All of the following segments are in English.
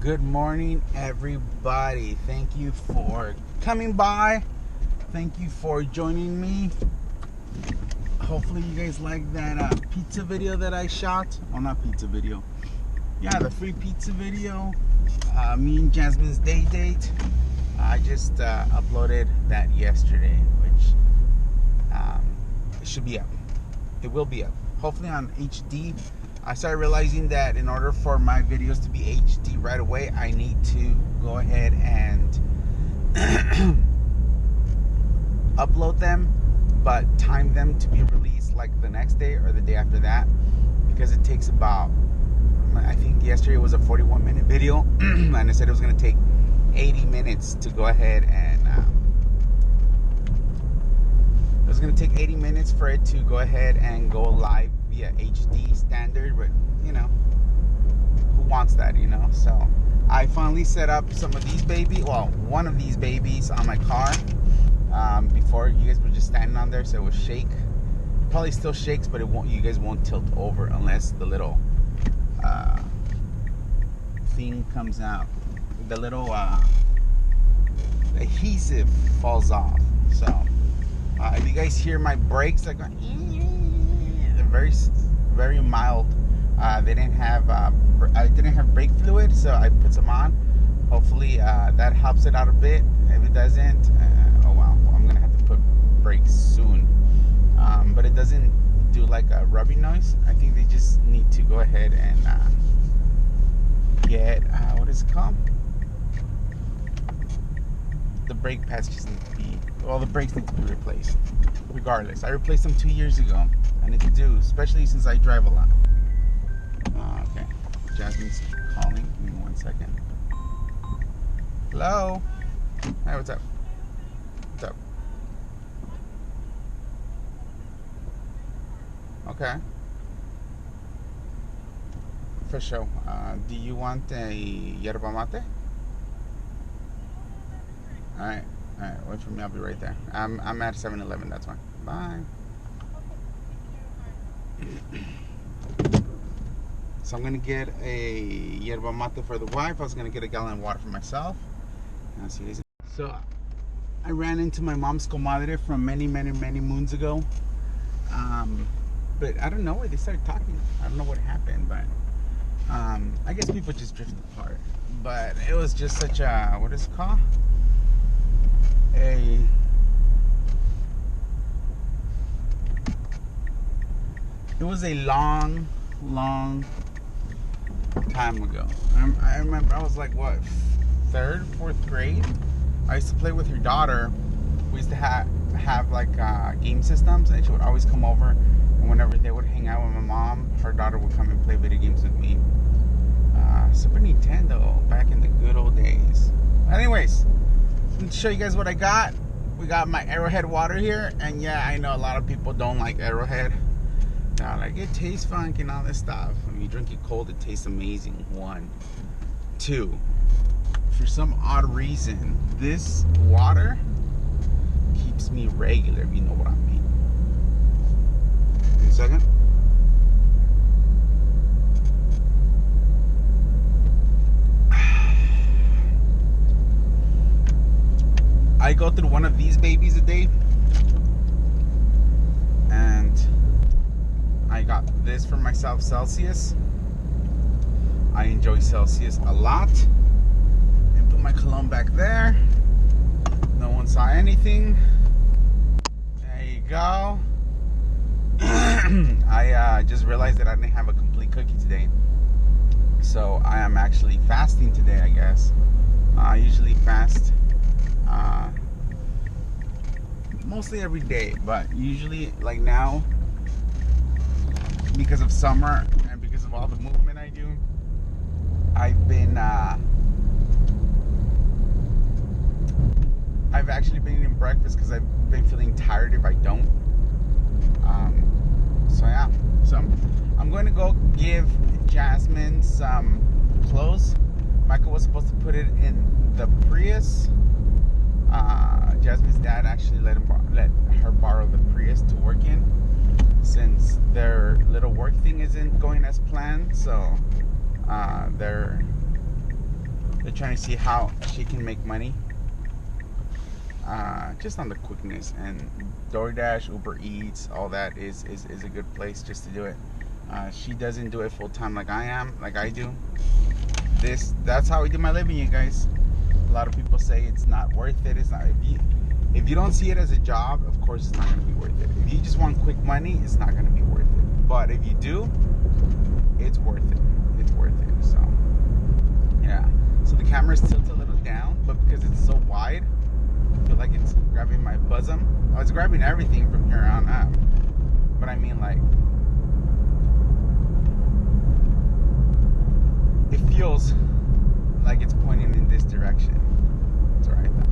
Good morning, everybody. Thank you for coming by. Thank you for joining me. Hopefully you guys like that pizza video that I shot. Well, not pizza video. Yeah, the free pizza video. Me and Jasmine's day date. I just uploaded that yesterday, which it should be up. It will be up. Hopefully on HD. I started realizing that in order for my videos to be HD right away, I need to go ahead and upload them, but time them to be released like the next day or the day after that, because it takes about, I think yesterday was a 41-minute video, and I said it was going to take 80 minutes to go ahead and it was going to take 80 minutes for it to go ahead and go live via HD standard, but you know, who wants that, you know? So I finally set up some of these one of these babies on my car. Before, you guys were just standing on there, so it would shake. Probably still shakes, but it won't. You guys won't tilt over unless the little thing comes out. The little adhesive falls off. So if you guys hear my brakes, they're going, they're very, very mild. I didn't have brake fluid, so I put some on. Hopefully that helps it out a bit. If it doesn't, oh well, I'm gonna have to put brakes soon. But it doesn't do like a rubbing noise. I think they just need to go ahead and get what is it called? The brake pads just need to be, well, the brakes need to be replaced. Regardless, I replaced them 2 years ago. I need to do, especially since I drive a lot. Okay, Jasmine's calling. Give me 1 second. Hello. Hey, what's up? What's up? Okay. For sure. Do you want a yerba mate? Alright, wait for me, I'll be right there. I'm at 7-Eleven, that's fine. Bye. So I'm gonna get a yerba mate for the wife. I was gonna get a gallon of water for myself. So I ran into my mom's comadre from many moons ago. But I don't know why they started talking. I don't know what happened, but I guess people just drift apart. But it was just such a, what is it called? It was a long time ago. I remember I was like, what, 3rd, 4th grade? I used to play with her daughter. We used to have like game systems, and she would always come over, and whenever they would hang out with my mom, her daughter would come and play video games with me. Super Nintendo back in the good old days. Anyways, to show you guys what I got. We got my Arrowhead water here, and yeah, I know a lot of people don't like Arrowhead. They're like, it tastes funky and all this stuff. When you drink it cold, it tastes amazing. 1, 2. For some odd reason, this water keeps me regular, if you know what I mean. Give me a second. I go through one of these babies a day, and I got this for myself, Celsius. I enjoy Celsius a lot. And put my cologne back there. No one saw anything. There you go. I just realized that I didn't have a complete cookie today, so I am actually fasting today, I guess. I usually fast mostly every day, but usually, like now, because of summer and because of all the movement I do, I've actually been eating breakfast because I've been feeling tired if I don't. So yeah, so I'm going to go give Jasmine some clothes. Michael was supposed to put it in the Prius. Jasmine's dad actually let her borrow the Prius to work in, since their little work thing isn't going as planned. So they're They're trying to see how she can make money. Just on the quickness, and DoorDash, Uber Eats, all that is a good place just to do it. She doesn't do it full time like I do. That's how I do my living, you guys. A lot of people say it's not worth it. It's not. If you don't see it as a job, of course it's not going to be worth it. If you just want quick money, it's not going to be worth it. But if you do, it's worth it. It's worth it. So yeah. So the camera's tilted a little down, but because it's so wide, I feel like it's grabbing my bosom. Oh, it's grabbing everything from here on up. But I mean, like, it feels like it's pointing in this direction. It's alright though.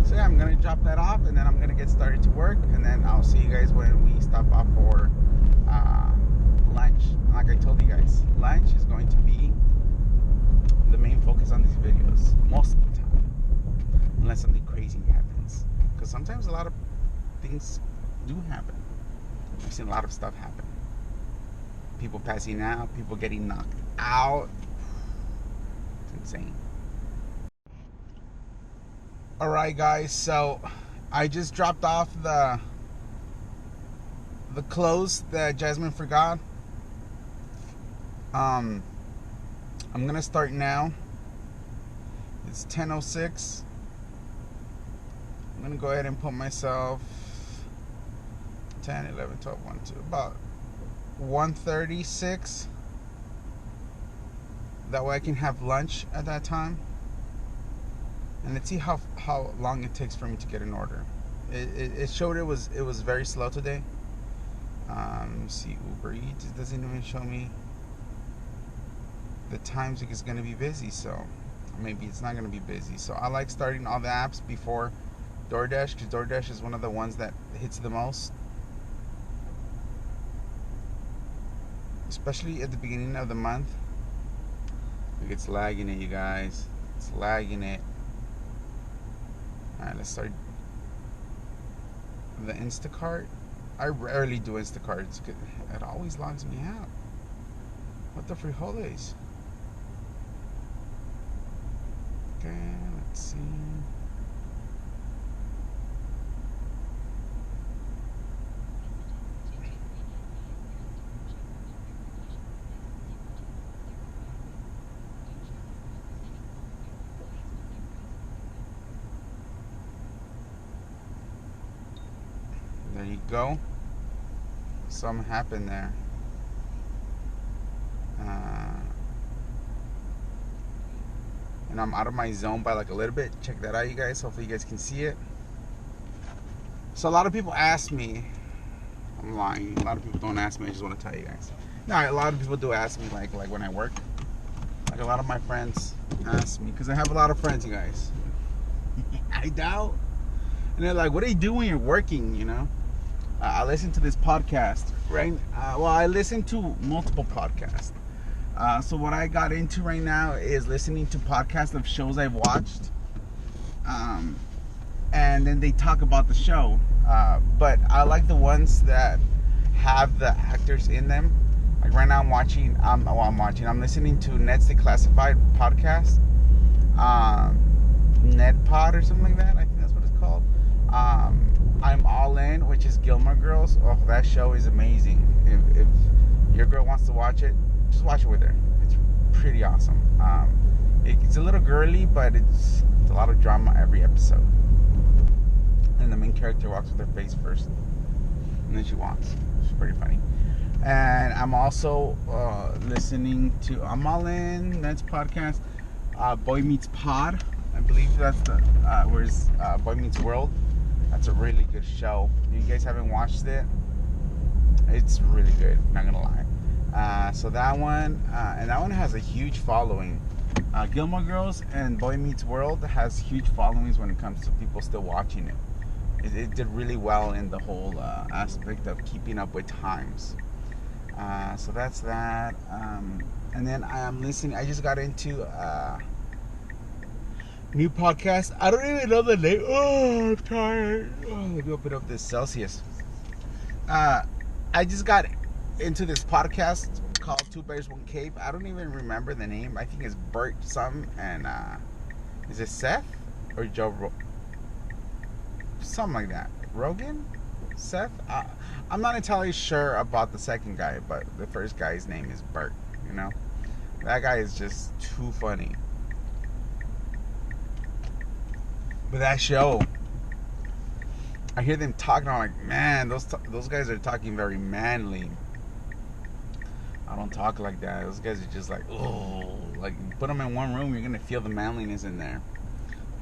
So yeah, I'm gonna drop that off, and then I'm gonna get started to work, and then I'll see you guys when we stop off for lunch. Like I told you guys, lunch is going to be the main focus on these videos most of the time, unless something crazy happens, because sometimes a lot of things do happen. I've seen a lot of stuff happen. People passing out, people getting knocked out. It's insane. Alright guys, so I just dropped off the clothes that Jasmine forgot. I'm gonna start now. It's 10:06. I'm gonna go ahead and put myself 10, 11, 12, 1, 2, about 1:36. That way I can have lunch at that time. And let's see how long it takes for me to get an order. It showed it was very slow today. See, Uber Eats, it doesn't even show me the times it's going to be busy, so maybe it's not going to be busy. So I like starting all the apps before DoorDash, because DoorDash is one of the ones that hits the most, especially at the beginning of the month. Look, it's lagging it, you guys. It's lagging it. Alright, let's start the Instacart. I rarely do Instacarts because it always logs me out. What the frijoles? Okay, let's see. There you go. Something happened there. And I'm out of my zone by like a little bit. Check that out, you guys. Hopefully you guys can see it. So a lot of people ask me. I'm lying. A lot of people don't ask me. I just want to tell you guys. No, a lot of people do ask me, like when I work. Like a lot of my friends ask me, because I have a lot of friends, you guys. I doubt. And they're like, "What do you do when you're working?" You know. I listen to this podcast, right? Well, I listen to multiple podcasts. So what I got into right now is listening to podcasts of shows I've watched. And then they talk about the show. But I like the ones that have the actors in them. Like right now I'm listening to Ned's Declassified podcast. Ned Pod or something like that. I think that's what it's called. I'm All In, which is Gilmore Girls. Oh, that show is amazing. If your girl wants to watch it, just watch it with her. It's pretty awesome. It's a little girly, but it's a lot of drama every episode. And the main character walks with her face first, and then she walks. It's pretty funny. And I'm also listening to I'm All In, Ned's podcast, Boy Meets Pod. I believe that's the where's Boy Meets World. That's a really good show. If you guys haven't watched it, it's really good, not gonna lie. So that one, and that one has a huge following. Gilmore Girls and Boy Meets World has huge followings when it comes to people still watching it. It did really well in the whole aspect of keeping up with times. So that's that. And then I am listening. I just got into new podcast. I don't even know the name. Oh, I'm tired. Oh, let me open up this Celsius. I just got into this podcast called Two Bears, One Cave. I don't even remember the name. I think it's Bert something. And is it Seth or Joe? Something like that. Rogan? Seth? I'm not entirely sure about the second guy, but the first guy's name is Bert. You know, that guy is just too funny. But that show, I hear them talking. I'm like, man, those guys are talking very manly. I don't talk like that. Those guys are just like, oh, like put them in one room, you're gonna feel the manliness in there.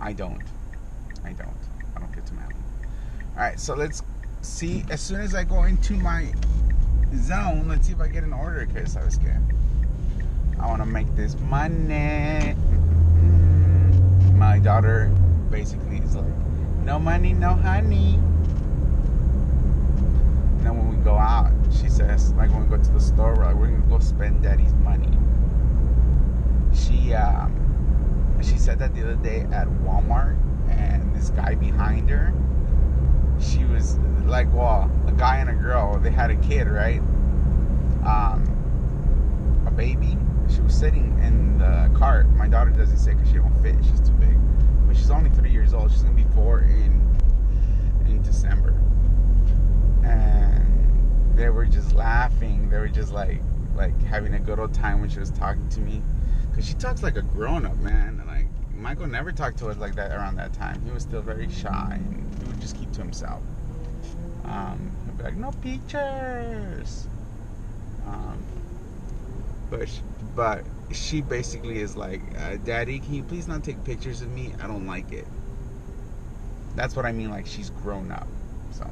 I don't get too manly. All right, so let's see. As soon as I go into my zone, let's see if I get an order, because I was scared. I want to make this money. My daughter basically is like, no money, no honey. And then when we go out, she says, like when we go to the store, we're gonna go spend daddy's money. She said that the other day at Walmart, and this guy behind her, she was like, well, a guy and a girl, they had a kid, right? A baby. She was sitting in the cart. My daughter doesn't sit because she don't fit. She's too big. But she's only 3 years old. She's gonna be 4 in December. And they were just laughing. They were just like having a good old time when she was talking to me. Because she talks like a grown-up, man. And like, Michael never talked to us like that around that time. He was still very shy, and he would just keep to himself. He'd be like, no pictures. But she basically is like, Daddy, can you please not take pictures of me? I don't like it. That's what I mean, like she's grown up. So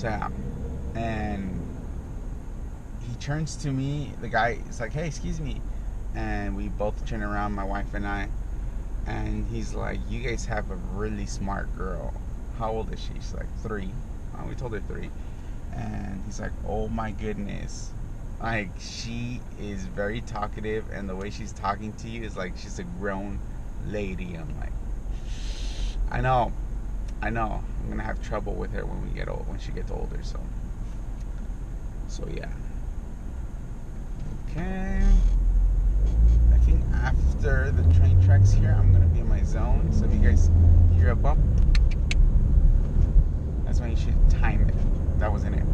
yeah. And he turns to me, the guy is like, hey, excuse me. And we both turn around, my wife and I. And he's like, you guys have a really smart girl. How old is she? She's like 3. We told her 3. And he's like, oh my goodness. Like, she is very talkative, and the way she's talking to you is like she's a grown lady. I'm like, I know. I'm gonna have trouble with her when we get old, when she gets older. So yeah. Okay. I think after the train tracks here, I'm gonna be in my zone. So if you guys hear a bump, that's when you should time it. That wasn't it.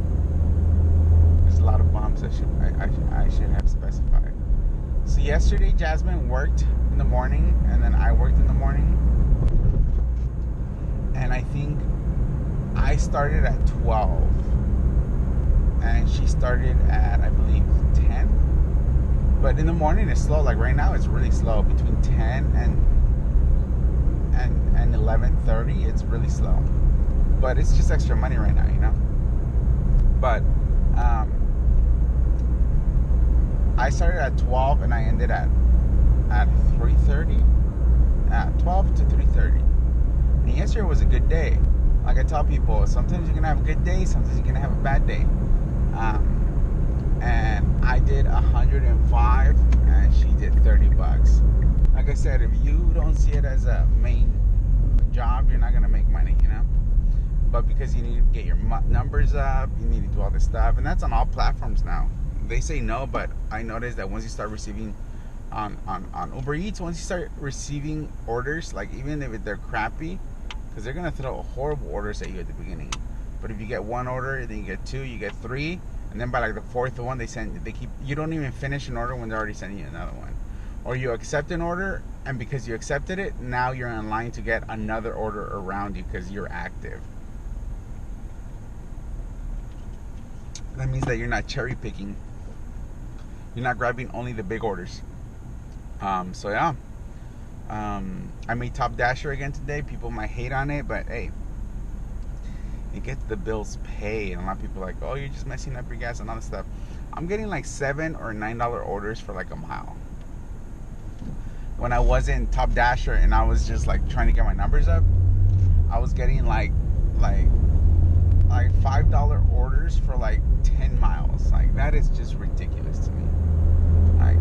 There's a lot of bumps I should have specified. So yesterday Jasmine worked in the morning, and then I worked in the morning. And I think I started at 12, and she started at, I believe, 10. But in the morning it's slow. Like right now it's really slow. Between 10 and 11:30 it's really slow. But it's just extra money right now, you know. But I started at 12 and I ended at 3:30. 12 to 3:30. And yesterday was a good day. Like I tell people, sometimes you're gonna have a good day, sometimes you're gonna have a bad day. And I did 105 and she did $30. Like I said, if you don't see it as a main job, you're not gonna make money, you know. But because you need to get your numbers up, you need to do all this stuff, and that's on all platforms now. They say no, but I noticed that once you start receiving on Uber Eats, once you start receiving orders, like even if they're crappy, because they're gonna throw horrible orders at you at the beginning. But if you get one order, then you get 2, you get 3, and then by like the 4th one, you don't even finish an order when they're already sending you another one. Or you accept an order, and because you accepted it, now you're in line to get another order around you because you're active. That means that you're not cherry picking. You're not grabbing only the big orders. So yeah. I made Top Dasher again today. People might hate on it, but hey, it gets the bills paid. And a lot of people are like, oh, you're just messing up your gas and all this stuff. I'm getting like $7 or $9 orders for like a mile. When I was in Top Dasher and I was just like trying to get my numbers up, I was getting like $5 orders for like 10 miles. Like that is just ridiculous to me. Like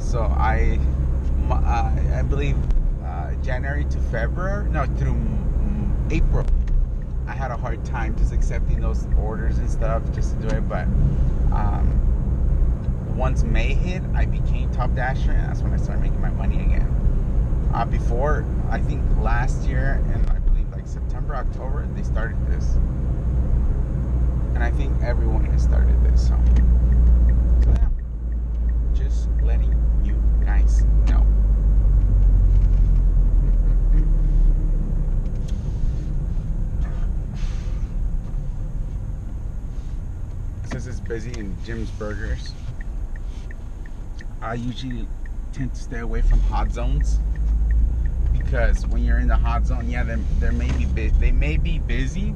so I believe January to February, no, through April I had a hard time just accepting those orders and stuff just to do it. But once May hit, I became top dasher, and that's when I started making my money again. Before, I think last year, and I believe like September, October, they started this. And I think everyone has started this. So yeah, just letting you guys know. It says it's busy in Jim's Burgers. I usually tend to stay away from hot zones because when you're in the hot zone, yeah, they may be busy,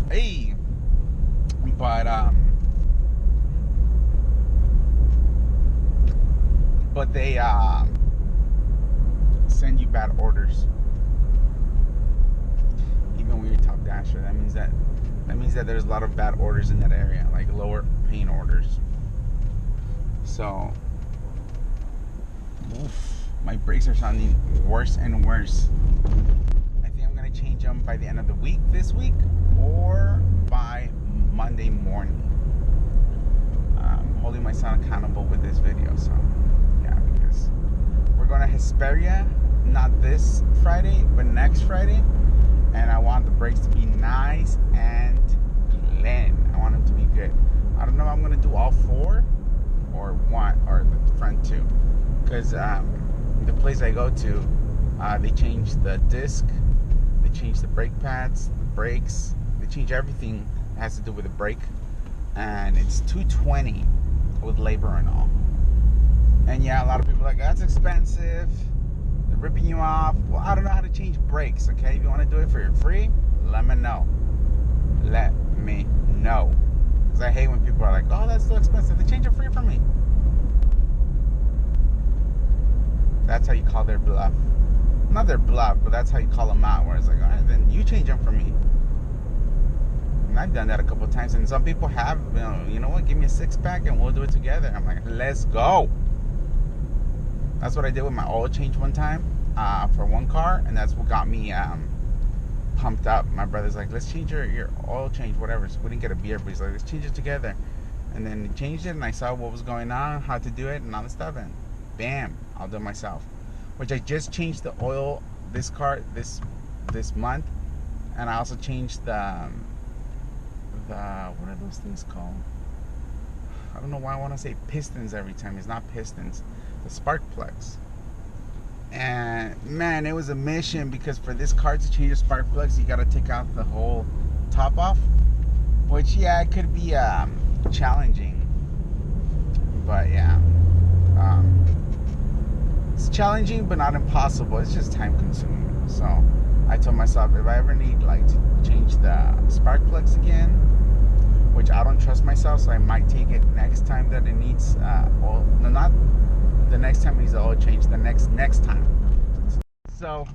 hey, but they send you bad orders. Even when you're top dasher, that means that there's a lot of bad orders in that area, like lower paying orders. So, my brakes are sounding worse and worse. I think I'm gonna change them by the end of the week this week, or by Monday morning. I'm holding myself accountable with this video, so yeah, because we're going to Hesperia, not this Friday, but next Friday, and I want the brakes to be nice and clean. I want them to be good. I don't know if I'm going to do all four or one, or the front two, because the place I go to, they change the disc, they change the brake pads, the brakes, they change everything that has to do with the brake, and it's $220 with labor and all. And yeah, a lot of people are like, that's expensive, they're ripping you off. Well, I don't know how to change brakes. Okay, if you want to do it for free, let me know. Let me know, because I hate when people are like, oh, that's so expensive, they change it free for me. That's how you call their bluff. Not their bluff, but that's how you call them out, where it's like, all right, then you change them for me. And I've done that a couple of times, and some people have, you know what, give me a six-pack and we'll do it together. I'm like, let's go. That's what I did with my oil change one time for one car, and that's what got me pumped up. My brother's like, let's change your oil change, whatever. So we didn't get a beer, but he's like, let's change it together. And then he changed it, and I saw what was going on, how to do it, and all this stuff, and bam, I'll do it myself. Which I just changed the oil this car this month, and I also changed the what are those things called? I don't know why I want to say pistons every time. It's not pistons, the spark plugs. And man, it was a mission, because for this car to change the spark plugs, you got to take out the whole top off, which yeah, it could be challenging, but yeah, it's challenging but not impossible. It's just time consuming. So I told myself, if I ever need like to change the spark plugs again, which I don't trust myself, so I might take it next time that it needs oil. No, not the next time it needs the oil change, the next time. So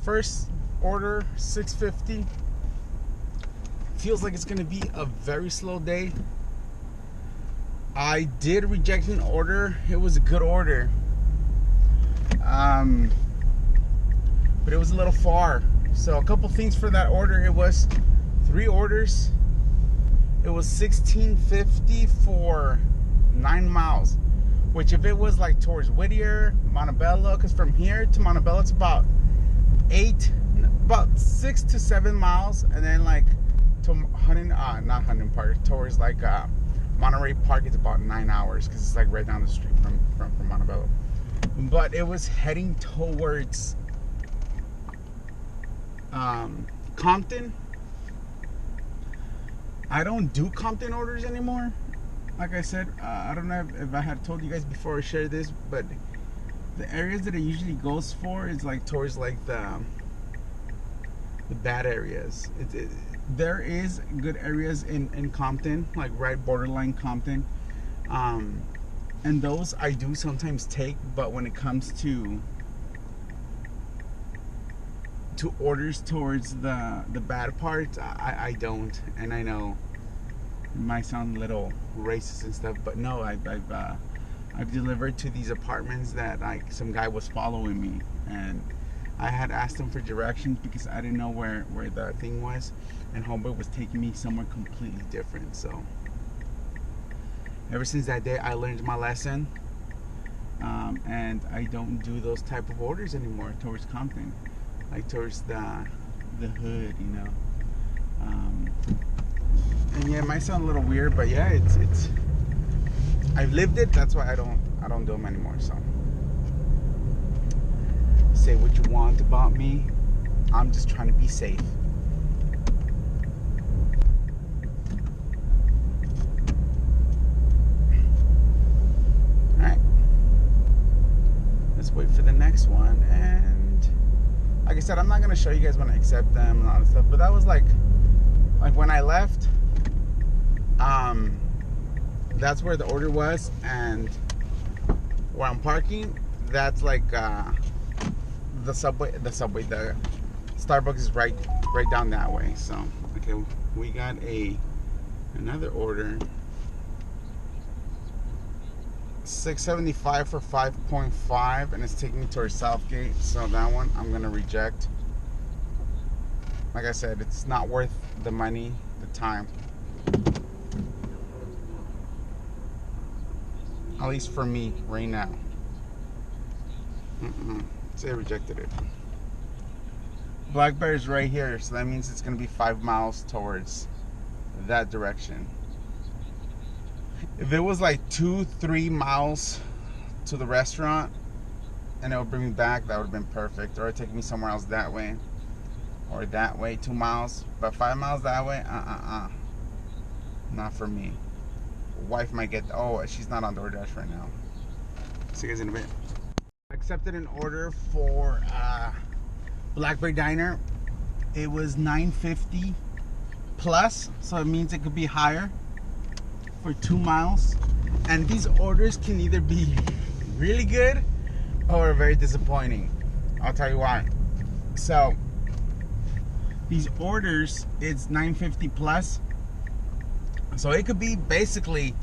first order, $650. Feels like it's gonna be a very slow day. I did reject an order. It was a good order, but it was a little far. So a couple things for that order. It was 3 orders. It was $16.50 for 9 miles, which if it was like towards Whittier, Montebello, because from here to Montebello it's about 6 to 7 miles, and then like to not Huntington Park, towards like Monterey Park, it's about 9 hours, because it's like right down the street from Montebello. But it was heading towards Compton. I don't do Compton orders anymore. Like I said, I don't know if I had told you guys before I shared this, but the areas that it usually goes for is like towards like the bad areas. There is good areas in Compton, like right borderline Compton, and those I do sometimes take. But when it comes to orders towards the bad parts, I don't. And I know it might sound a little racist and stuff, but no, I've delivered to these apartments that like some guy was following me, and I had asked him for directions because I didn't know where the thing was, and homeboy was taking me somewhere completely different. So ever since that day, I learned my lesson, and I don't do those type of orders anymore towards Compton, like towards the hood, you know. And yeah, it might sound a little weird, but yeah, it's I've lived it. That's why I don't do them anymore. So say what you want about me. I'm just trying to be safe. All right, let's wait for the next one. And like I said, I'm not gonna show you guys when I accept them and all that stuff, but that was like when I left, that's where the order was, and where I'm parking, that's like the Starbucks is right down that way. So okay, we got another order, $6.75 for 5.5, and it's taking me towards Southgate. So that one I'm gonna reject. Like I said, it's not worth the money, the time. At least for me, right now. Say I rejected it. Blackberry's right here, so that means it's gonna be 5 miles towards that direction. If it was like 2-3 miles to the restaurant and it would bring me back, that would have been perfect. Or it'd take me somewhere else that way. Or that way, 2 miles. But 5 miles that way, not for me. Wife might get, oh, she's not on DoorDash right now. See you guys in a bit. I accepted an order for Blackberry Diner. It was $9.50 plus, so it means it could be higher for 2 miles. And these orders can either be really good or very disappointing. I'll tell you why. So these orders, it's $9.50 plus. So it could be basically,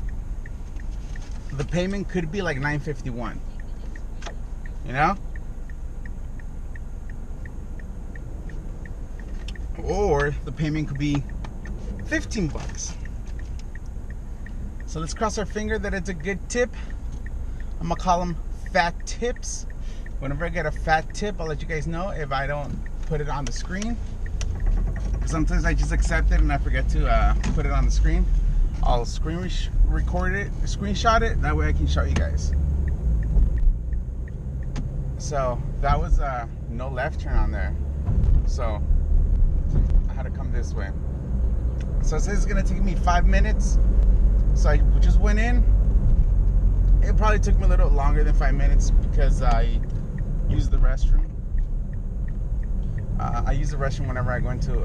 the payment could be like $9.51. You know? Or the payment could be 15 bucks. So let's cross our finger that it's a good tip. I'm gonna call them fat tips. Whenever I get a fat tip, I'll let you guys know if I don't put it on the screen. Sometimes I just accept it and I forget to put it on the screen. I'll record it, screenshot it, that way I can show you guys. So that was no left turn on there, so I had to come this way. So it says it's gonna take me 5 minutes, so I just went in. It probably took me a little longer than 5 minutes because I used the restroom. I use the restroom whenever I go into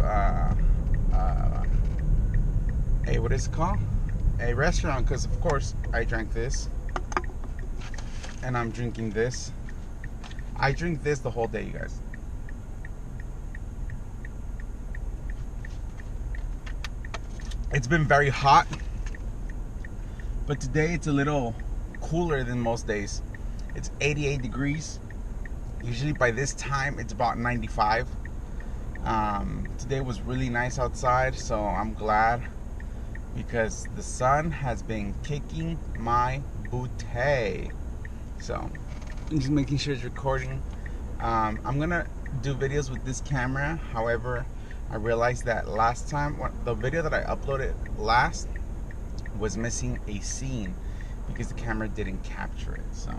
what is it called? A restaurant, because of course I drank this and I'm drinking this. I drink this the whole day, you guys. It's been very hot, but today it's a little cooler than most days. It's 88 degrees. Usually by this time it's about 95. Today was really nice outside, so I'm glad, because the sun has been kicking my booty. So I'm just making sure it's recording. I'm gonna do videos with this camera. However, I realized that last time, the video that I uploaded last was missing a scene because the camera didn't capture it. So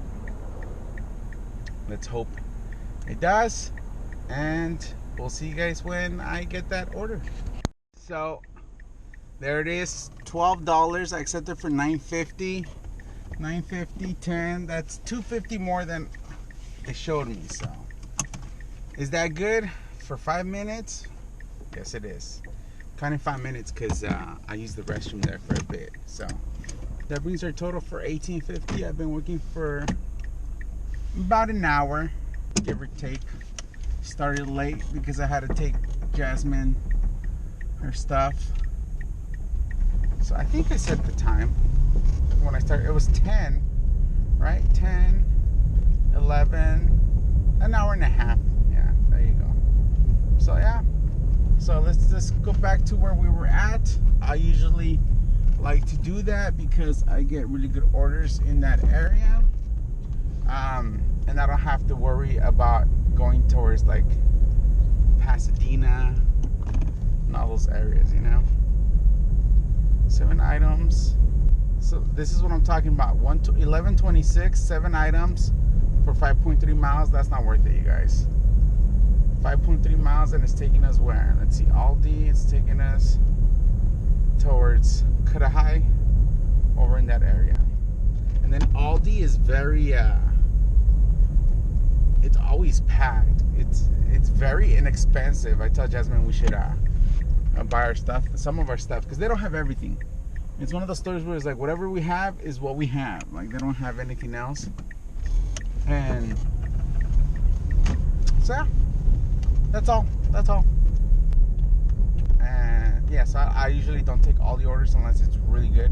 let's hope it does, and we'll see you guys when I get that order. So there it is, $12. I accepted for $9.50. $9.50, 10. That's $2.50 more than it showed me. So is that good for 5 minutes? Yes, it is. Kind of 5 minutes because I used the restroom there for a bit. So that brings our total for $18.50. I've been working for about an hour, give or take. Started late because I had to take Jasmine her stuff. So I think I set the time when I started. It was 10, right? 10, 11, an hour and a half. Yeah. So yeah. So let's go back to where we were at. I usually like to do that because I get really good orders in that area. And I don't have to worry about going towards like Pasadena and all those areas, you know. 7 items. So this is what I'm talking about. 1126, 7 items for 5.3 miles. That's not worth it, you guys. 5.3 miles, and it's taking us where? Let's see, Aldi. It's taking us towards Cudahy, over in that area. And then Aldi is very it's always packed. It's very inexpensive. I tell Jasmine we should buy our stuff, some of our stuff, because they don't have everything. It's one of those stores where it's like whatever we have is what we have. Like they don't have anything else. And so yeah, that's all. And yeah, so I usually don't take all the orders unless it's really good.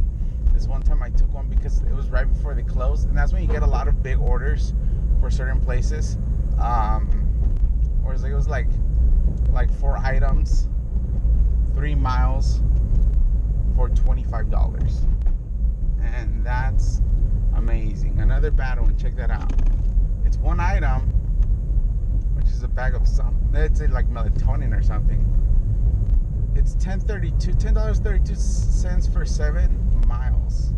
This one time I took one because it was right before they closed, and that's when you get a lot of big orders for certain places. Whereas it was like 4 items, 3 miles for $25, and that's amazing. Another bad one. Check that out. It's 1 item, which is a bag of some. Let's say like melatonin or something. It's $10.32 for 7 miles.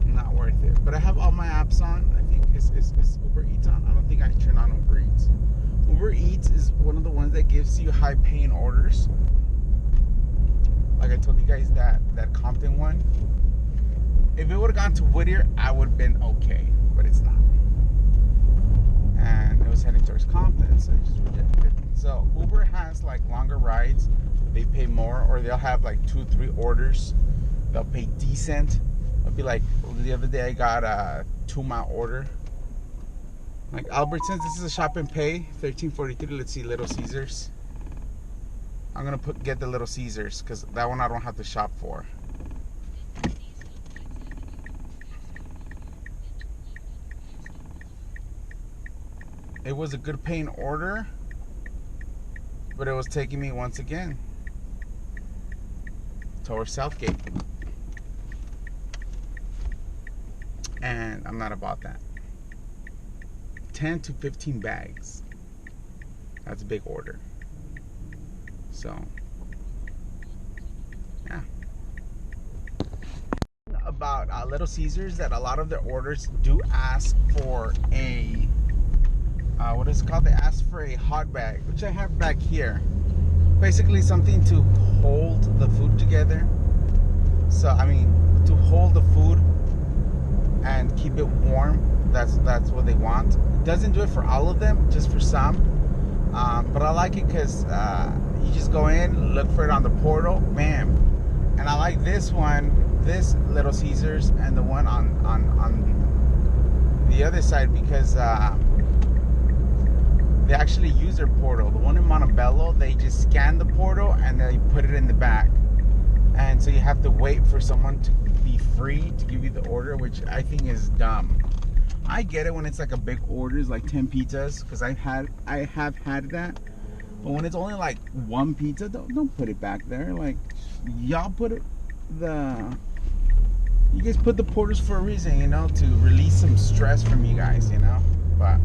Not worth it. But I have all my apps on. I think it's Uber Eats on. I don't think I turn on Uber Eats. Uber Eats is one of the ones that gives you high paying orders. Like I told you guys that Compton one. If it would have gone to Whittier, I would have been okay. But it's not. And it was heading towards Compton, so I just rejected it. So Uber has like longer rides. They pay more, or they'll have like 2-3 orders. They'll pay decent. It'll be like the other day I got a 2-mile order. Like Albertsons, this is a shop and pay, $13.43. Let's see, Little Caesars. I'm gonna get the Little Caesars because that one I don't have to shop for. It was a good paying order, but it was taking me once again towards Southgate. And I'm not about that. 10 to 15 bags. That's a big order. So, yeah. About Little Caesars, that a lot of their orders do ask for a what is it called? They ask for a hot bag, which I have back here. Basically something to hold the food together. So I mean, to hold the food and keep it warm. That's what they want. It doesn't do it for all of them, just for some. But I like it because you just go in, look for it on the portal, bam. And I like this one, this Little Caesars, and the one on the other side because they actually use their portal. The one in Montebello, they just scan the portal and they put it in the back. And so you have to wait for someone to be free to give you the order, which I think is dumb. I get it when it's like a big order, it's like 10 pizzas, because I have had that. But when it's only like 1 pizza, don't put it back there. Like, y'all put it, you guys put the porters for a reason, you know, to release some stress from you guys, you know. But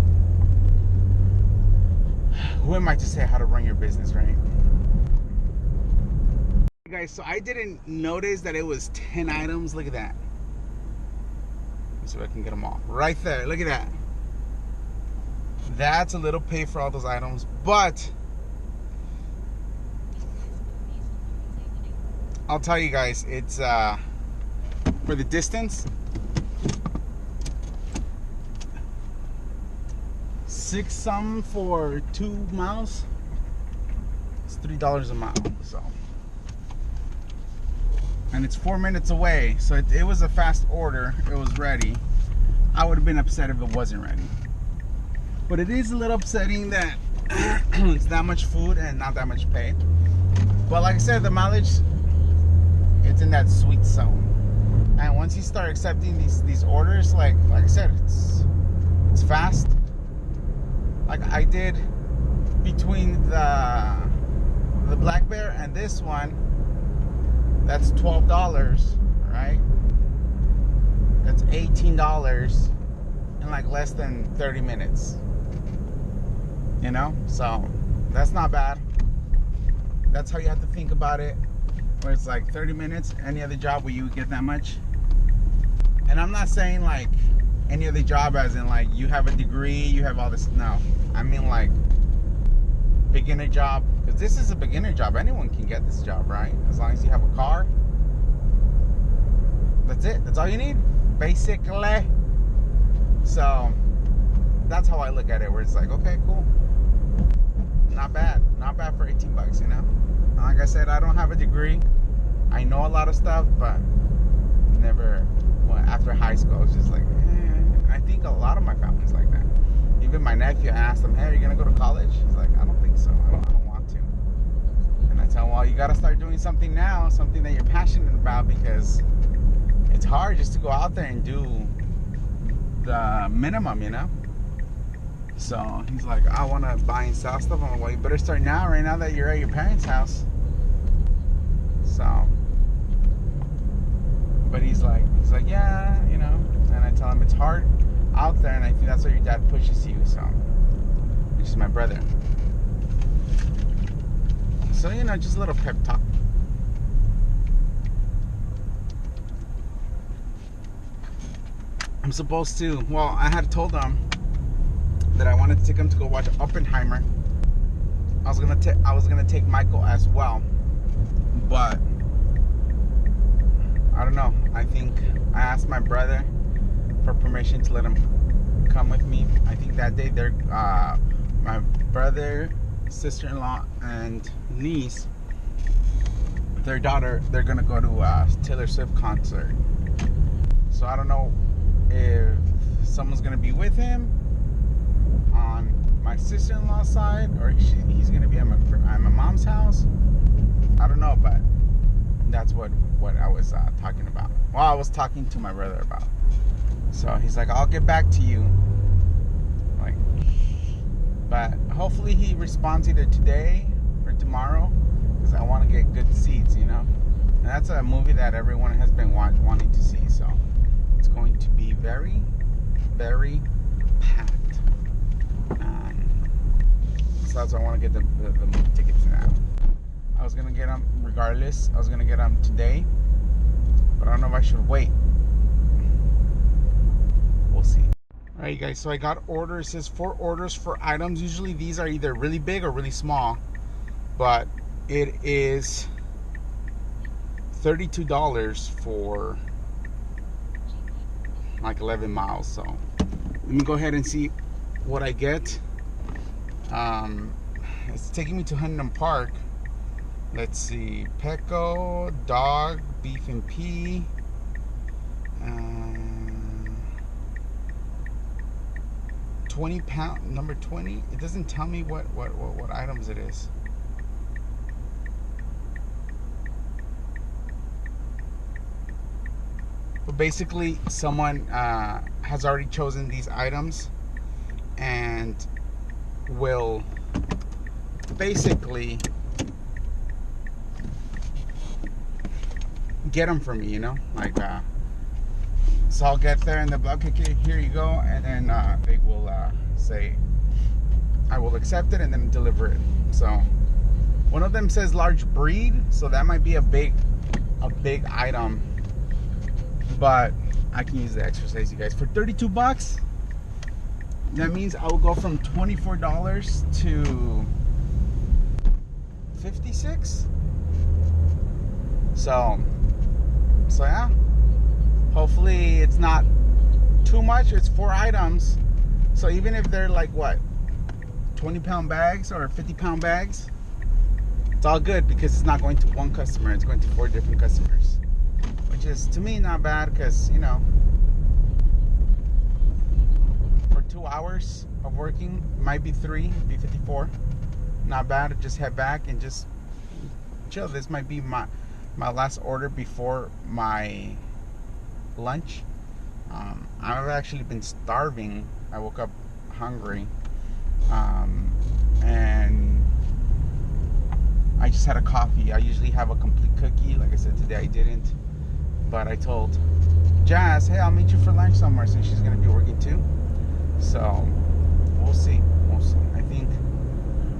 who am I to say how to run your business, right? Guys, so I didn't notice that it was 10 items. Look at that. Let's see if I can get them all. Right there. Look at that. That's a little pay for all those items. But I'll tell you guys, it's for the distance, 6 some for 2 miles. It's $3 a mile. So, and it's 4 minutes away, so it was a fast order. It was ready. I would have been upset if it wasn't ready, but it is a little upsetting that it's that much food and not that much pay. But like I said, the mileage, it's in that sweet zone. And once you start accepting these orders, like I said, it's fast. Like I did between the Black Bear and this one, that's $12, right? That's $18 in like less than 30 minutes. You know? So that's not bad. That's how you have to think about it. Where it's like 30 minutes, any other job where you would get that much. And I'm not saying like any other job as in like you have a degree, you have all this. No, I mean like beginner job, because this is a beginner job. Anyone can get this job, right? As long as you have a car. That's it. That's all you need, basically. So that's how I look at it, where it's like, okay, cool, not bad for 18 bucks, you know. Like I said, I don't have a degree. I know a lot of stuff, but never. Well, after high school, I was just like, I think a lot of my family's like that. Even my nephew, I asked him, hey, are you gonna go to college? He's like, I don't think so. I don't want to. And I tell him, well, you gotta start doing something now, something that you're passionate about, because it's hard just to go out there and do the minimum, you know. So he's like, I want to buy and sell stuff. I'm like, well, you better start now, right now that you're at your parents' house. So, but he's like, yeah, you know. And I tell him it's hard out there, and I think that's why your dad pushes you. So, which is my brother. So, you know, just a little pep talk. I'm supposed to. Well, I had told him that I wanted to take him to go watch Oppenheimer. I was gonna take Michael as well, but I don't know. I think I asked my brother for permission to let him come with me. I think that day they're my brother, sister-in-law, and niece, their daughter, they're gonna go to a Taylor Swift concert. So I don't know if someone's gonna be with him on my sister-in-law's side, or he's gonna be at my mom's house. I don't know, but that's what I was talking about. Well, I was talking to my brother about. So he's like, I'll get back to you. Like, but hopefully he responds either today or tomorrow, because I want to get good seats, you know. And that's a movie that everyone has been wanting to see. So it's going to be very, very packed. So that's why I want to get the movie tickets now. I was gonna get them regardless. I was gonna get them today, but I don't know if I should wait. We'll see. All right, you guys. So I got orders. It says 4 orders for items. Usually these are either really big or really small, but it is $32 for like 11 miles. So let me go ahead and see what I get. It's taking me to Huntington Park. Let's see, Petco, dog, beef and pea, 20 pound, number 20. It doesn't tell me what items it is. But basically, someone has already chosen these items and will basically get them for me, you know, like so I'll get there and they'll be like, okay, here you go, and then they will say I will accept it and then deliver it. So one of them says large breed, so that might be a big item, but I can use the extra size, you guys. For 32 bucks, that means I will go from $24 to $56. So yeah, hopefully it's not too much. It's 4 items, so even if they're like what, 20-pound bags or 50-pound bags, it's all good, because it's not going to one customer, it's going to 4 different customers, which is to me not bad, because you know, for 2 hours of working, might be 3, be 54, not bad. Just head back and just chill. This might be my last order before my lunch. I've actually been starving. I woke up hungry. and I just had a coffee. I usually have a complete cookie. Like I said, today I didn't. But I told Jazz, hey, I'll meet you for lunch somewhere, since she's going to be working too. So we'll see. We'll see.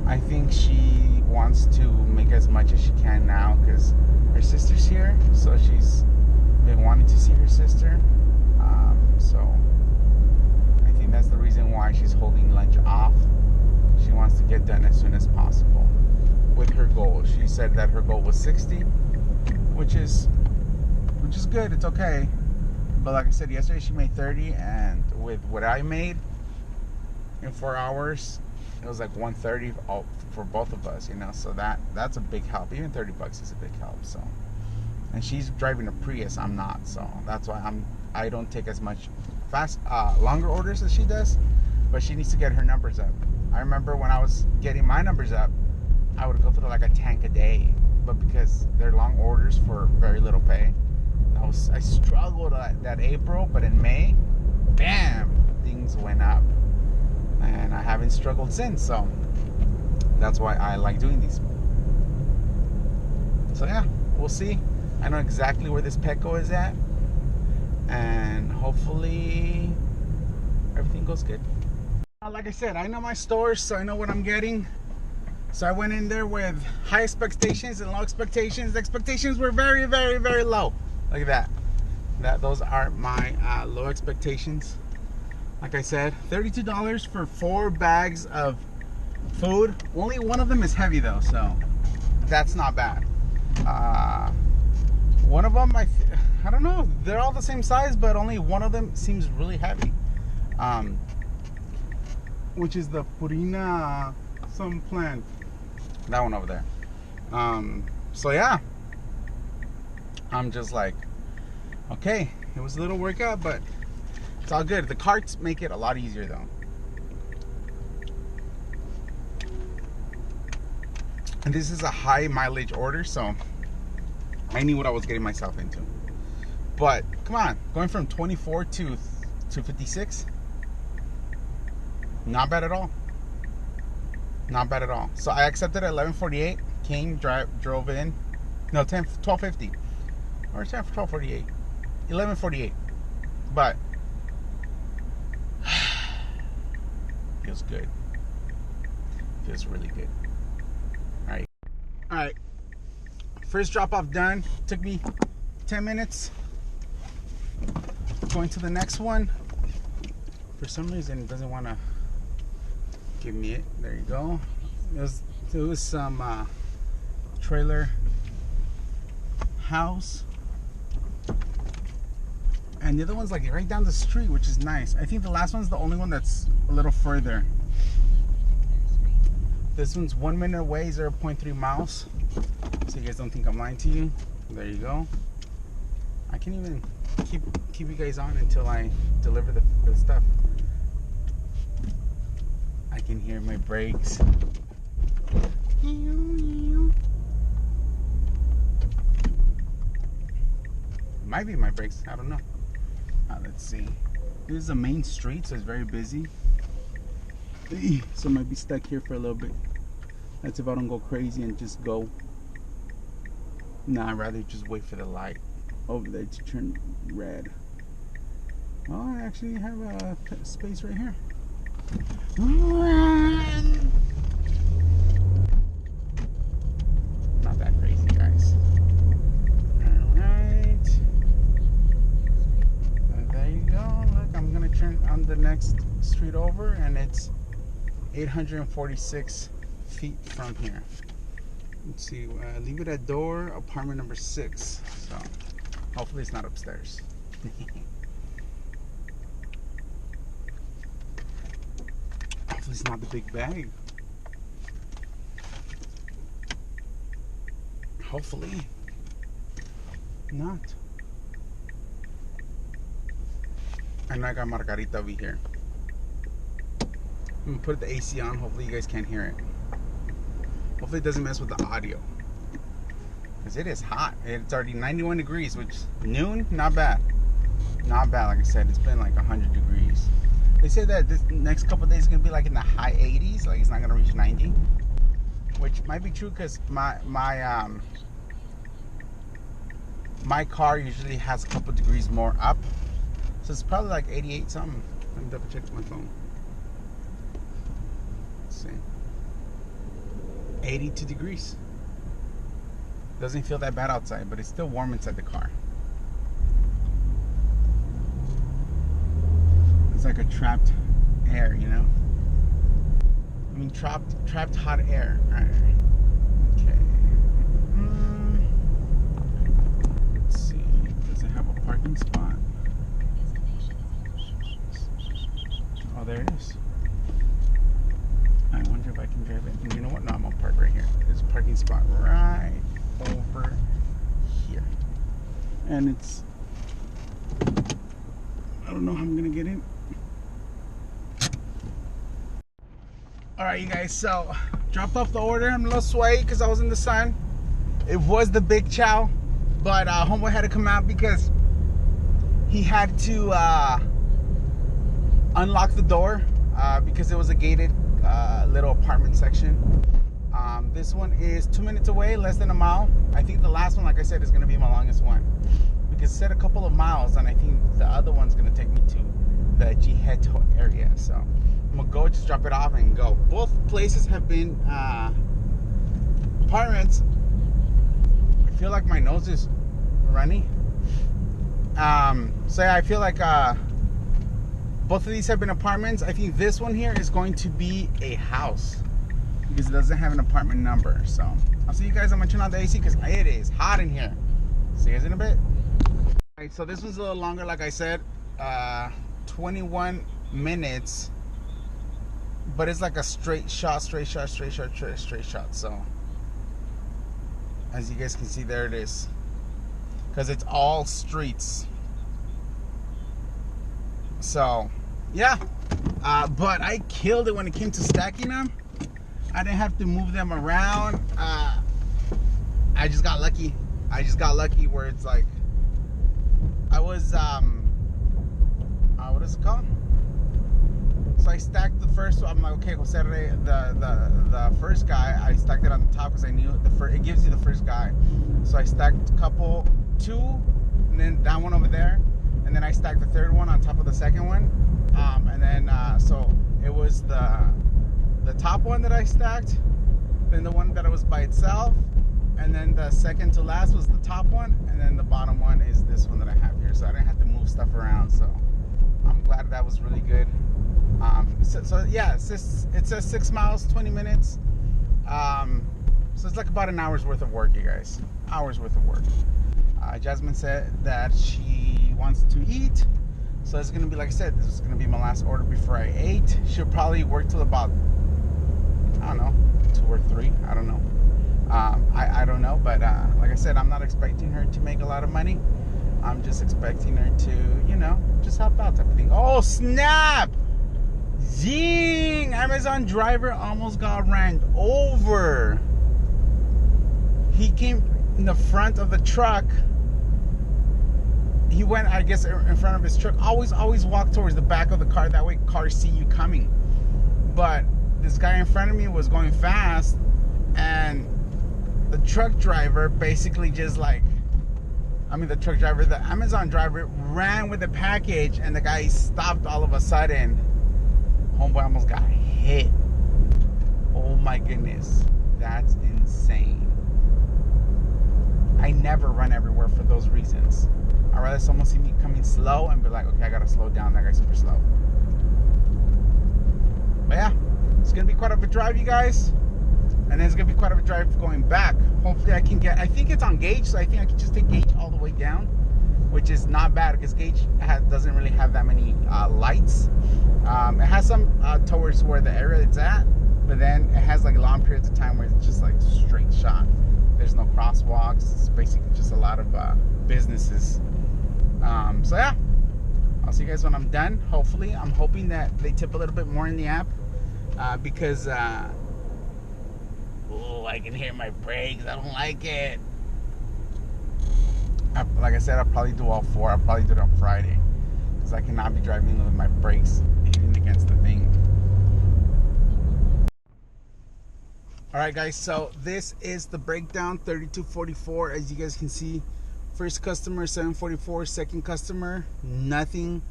I think she wants to make as much as she can now because her sister's here. So she's been wanting to see her sister. So I think that's the reason why she's holding lunch off. She wants to get done as soon as possible with her goal. She said that her goal was 60, which is good. It's okay. But like I said, yesterday she made 30, and with what I made in 4 hours, it was like 130 for both of us, you know. So that's a big help. Even $30 is a big help. So, and she's driving a Prius. I'm not. So that's why I don't take as much longer orders as she does. But she needs to get her numbers up. I remember when I was getting my numbers up, I would go through like a tank a day. But because they're long orders for very little pay, I struggled that April. But in May, bam, things went up. And I haven't struggled since. So that's why I like doing these. So yeah, we'll see. I know exactly where this Petco is at. And hopefully everything goes good. Like I said, I know my stores, so I know what I'm getting. So I went in there with high expectations and low expectations. The expectations were very, very, very low. Look at that. Those are my low expectations. Like I said, $32 for 4 bags of food. Only one of them is heavy though, so that's not bad. One of them, I don't know. They're all the same size, but only one of them seems really heavy. Which is the Purina some plant. That one over there. So yeah. I'm just like, okay, it was a little workout, but it's all good. The carts make it a lot easier though. And this is a high mileage order, so I knew what I was getting myself into. But come on, going from 24 to 56, not bad at all. Not bad at all. So I accepted at 11:48. Came, drove in. No, 12:50. Or 12:48. 11:48. But feels good. Feels really good. All right. First drop off done. Took me 10 minutes. Going to the next one. For some reason, it doesn't want to give me it. There you go. It was some trailer house. And the other one's like right down the street, which is nice. I think the last one's the only one that's a little further. This one's 1 minute away, 0.3 miles. So you guys don't think I'm lying to you. There you go. I can even keep you guys on until I deliver the stuff. I can hear my brakes. Might be my brakes, I don't know. Let's see. This is a main street, so it's very busy. So I might be stuck here for a little bit. That's if I don't go crazy and just go. Nah, I'd rather just wait for the light over there to turn red. Oh, I actually have a space right here. Not that crazy, guys. Alright. There you go. Look, I'm going to turn on the next street over, and it's 846 feet from here. Let's see, leave it at door, apartment number 6. So hopefully it's not upstairs. Hopefully it's not the big bag. Hopefully not. I know I got Margarita over here. I'm gonna put the AC on. Hopefully you guys can't hear it. Hopefully it doesn't mess with the audio, because it is hot. It's already 91 degrees, which noon, not bad. Not bad. Like I said, it's been like 100 degrees. They say that this next couple of days is gonna be like in the high 80s, like it's not gonna reach 90, which might be true because my car usually has a couple degrees more up, so it's probably like 88 something. Let me double check my phone. Let's see, 82 degrees. Doesn't feel that bad outside, but it's still warm inside the car. It's like a trapped air, you know? I mean, trapped hot air. All right. Okay. Let's see. Does it have a parking spot? Oh, there it is. I wonder if I can drive it. You know what? No, I'm gonna park right here. There's a parking spot right over here. And it's... I don't know how I'm gonna get in. Alright, you guys, so dropped off the order. I'm a little swayed because I was in the sun. It was the big chow, but homeboy had to come out because he had to unlock the door because it was a gated little apartment section. This one is 2 minutes away, less than a mile. I think the last one, like I said, is going to be my longest one because it said a couple of miles, and I think the other one's going to take me to the Jaypcoolreal area. So I'm gonna go just drop it off and go. Both places have been apartments. I feel like my nose is runny. So yeah, I feel like both of these have been apartments. I think this one here is going to be a house because it doesn't have an apartment number. So I'll see you guys. I'm gonna turn on the AC because it is hot in here. See you guys in a bit. Alright, so this one's a little longer, like I said, 21 minutes. But it's like a straight shot. So as you guys can see, there it is, because it's all streets. So yeah, but I killed it when it came to stacking them. I didn't have to move them around. I just got lucky. Where it's like I was what is it called? So I stacked the first one. I'm like, okay, well, Saturday, the first guy, I stacked it on the top because I knew it gives you the first guy. So I stacked two, and then that one over there, and then I stacked the third one on top of the second one, and then so it was the top one that I stacked, then the one that was by itself, and then the second to last was the top one, and then the bottom one is this one that I have here. So I didn't have to move stuff around. So I'm glad that was really good. So yeah, it says 6 miles, 20 minutes. So it's like about an hour's worth of work, you guys. Hours worth of work. Jasmine said that she wants to eat. So it's going to be, like I said, this is going to be my last order before I ate. She'll probably work till about, I don't know, 2 or 3. I don't know. I don't know. But like I said, I'm not expecting her to make a lot of money. I'm just expecting her to, you know, just help out type of thing. Oh, snap! Zing! Amazon driver almost got ran over. He came in the front of the truck. He went, I guess, in front of his truck. Always walk towards the back of the car. That way cars see you coming. But this guy in front of me was going fast, and the truck driver basically just like, the Amazon driver ran with the package, and the guy stopped all of a sudden. Homeboy almost got hit. Oh my goodness. That's insane. I never run everywhere for those reasons. I'd rather someone see me coming slow and be like, okay, I gotta slow down. That guy's super slow. But yeah, it's gonna be quite of a drive, you guys. And then it's gonna be quite of a drive going back. Hopefully I can I think it's on Gage, so I think I can just take Gage all the way down, which is not bad because Gage doesn't really have that many lights. It has some towards where the area it's at, but then it has like long periods of time where it's just like straight shot. There's no crosswalks. It's basically just a lot of businesses. So yeah, I'll see you guys when I'm done. Hopefully, I'm hoping that they tip a little bit more in the app because I can hear my brakes. I don't like it. Like I said, I'll probably do all 4. I'll probably do it on Friday because I cannot be driving with my brakes hitting against the thing. Alright guys, so this is the breakdown. 3244, as you guys can see. First customer 744, second customer nothing,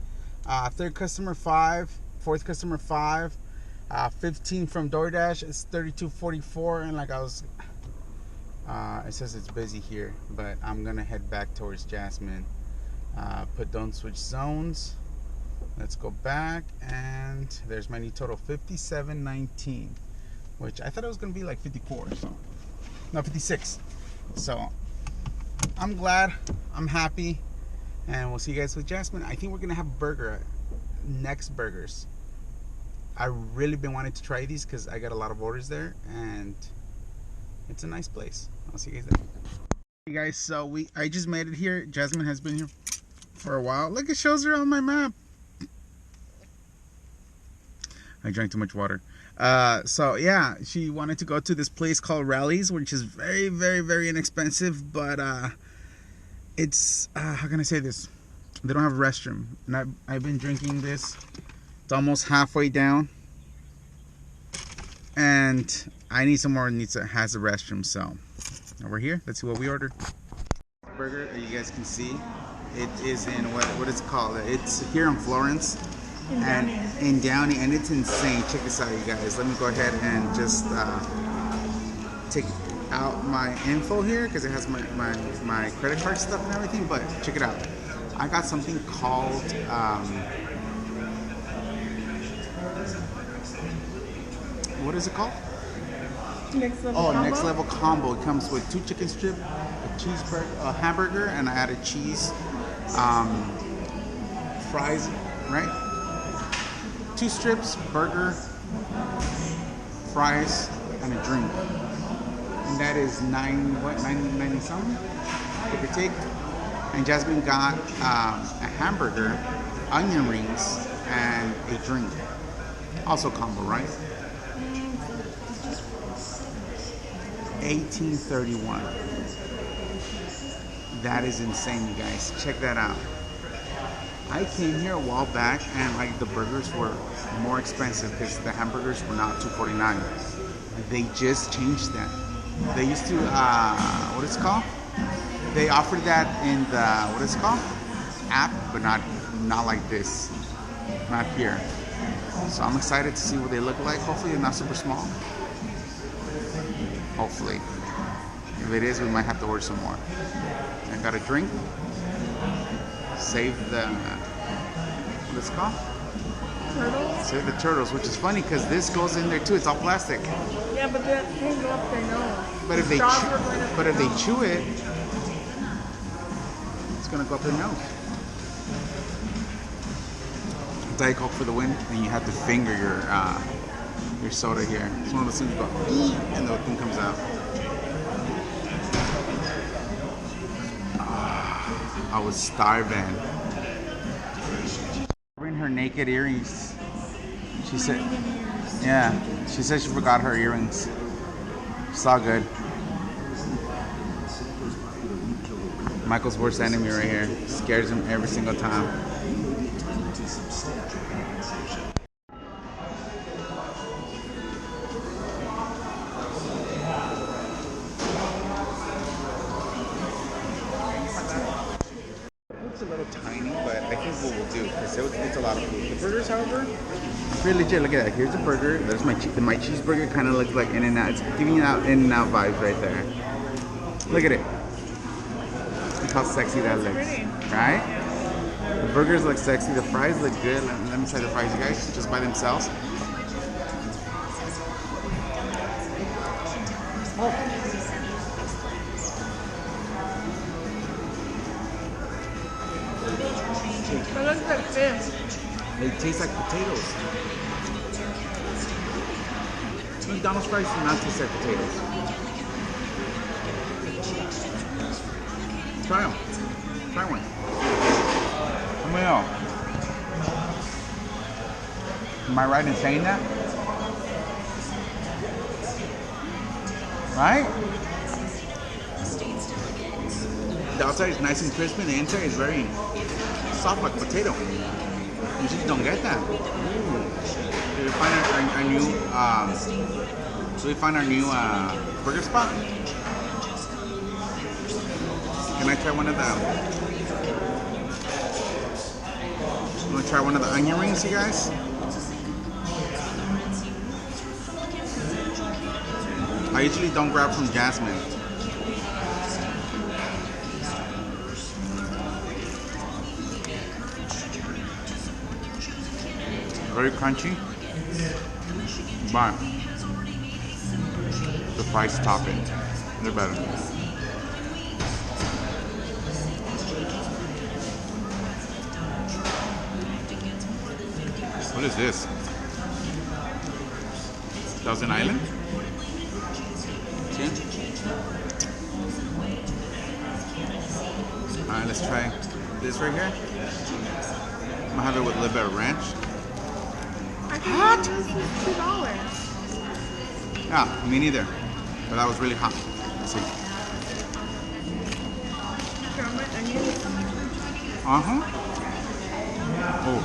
third customer 5, fourth customer 5, 15 from DoorDash is 3244, and like I was it says it's busy here, but I'm gonna head back towards Jasmine. Put don't switch zones. Let's go back, and there's my new total, 5719, which I thought it was gonna be like 54, so no, 56. So I'm glad, I'm happy, and we'll see you guys with Jasmine. I think we're gonna have a burger at Next Burgers. I really been wanting to try these because I got a lot of orders there, and it's a nice place. I'll see you guys there. Hey guys, so I just made it here. Jasmine has been here for a while. Look, it shows her on my map. I drank too much water. So yeah, she wanted to go to this place called Rally's, which is very, very, very inexpensive, but it's how can I say this? They don't have a restroom, and I've been drinking this. It's almost halfway down, and I need some more. Has a restroom, so over here. Let's see what we ordered. Burger, you guys can see, it is in what is it called? It's here in Florence. In Downey, and it's insane. Check this out, you guys. Let me go ahead and just take out my info here because it has my credit card stuff and everything. But check it out. I got something called what is it called? Next level combo. Next level combo. It comes with 2 chicken strip, a cheeseburger, a hamburger, and I added cheese, fries, right? 2 strips, burger, fries, and a drink. And that is 90 something, give or take. And Jasmine got a hamburger, onion rings, and a drink. Also combo, right? 1831. That is insane, you guys. Check that out. I came here a while back, and like the burgers were more expensive because the hamburgers were not $2.49. They just changed that. They used to what is it called? They offered that in the what is it called? App, but not like this. Not here. So I'm excited to see what they look like. Hopefully they're not super small. Hopefully. If it is, we might have to order some more. I got a drink. Save the what is it called? Turtles? Save the turtles, which is funny because this goes in there too. It's all plastic. Yeah, but that can't go up their nose. But if they chew it, it's gonna go up their nose. Diet Coke for the win, and you have to finger your soda here. It's one of those things you go and the thing comes out. I was starving. Wearing her naked earrings. She said, yeah, she said she forgot her earrings. It's all good. Michael's worst enemy right here. Scares him every single time. It's a little tiny, but I think what we'll do, because it's a lot of food. The burgers, however, pretty legit. Look at that. Here's a burger. There's my cheeseburger. Kind of looks like In-N-Out. It's giving you out In-N-Out vibes right there. Look at it. Look how sexy that looks. Pretty. Right? The burgers look sexy. The fries look good. Let me try the fries, you guys, just by themselves. Oh. It looks like fish. They taste like potatoes. McDonald's fries do not taste like potatoes. Try them. Try one. Let me know. Am I right in saying that? Right? The outside is nice and crispy, and the inside is very soft like a potato. usually don't get that. Did we find our new burger spot? Can I try one of them? I'm gonna try one of the onion rings, you guys. I usually don't grab from Jasmine. Very crunchy, but the fries top it. They're better. What is this? Thousand Island? See? Alright, let's try this right here. I'm gonna have it with a little bit of ranch. Hot? $2. Yeah, me neither. But that was really hot. Let's see. Uh-huh. Oh.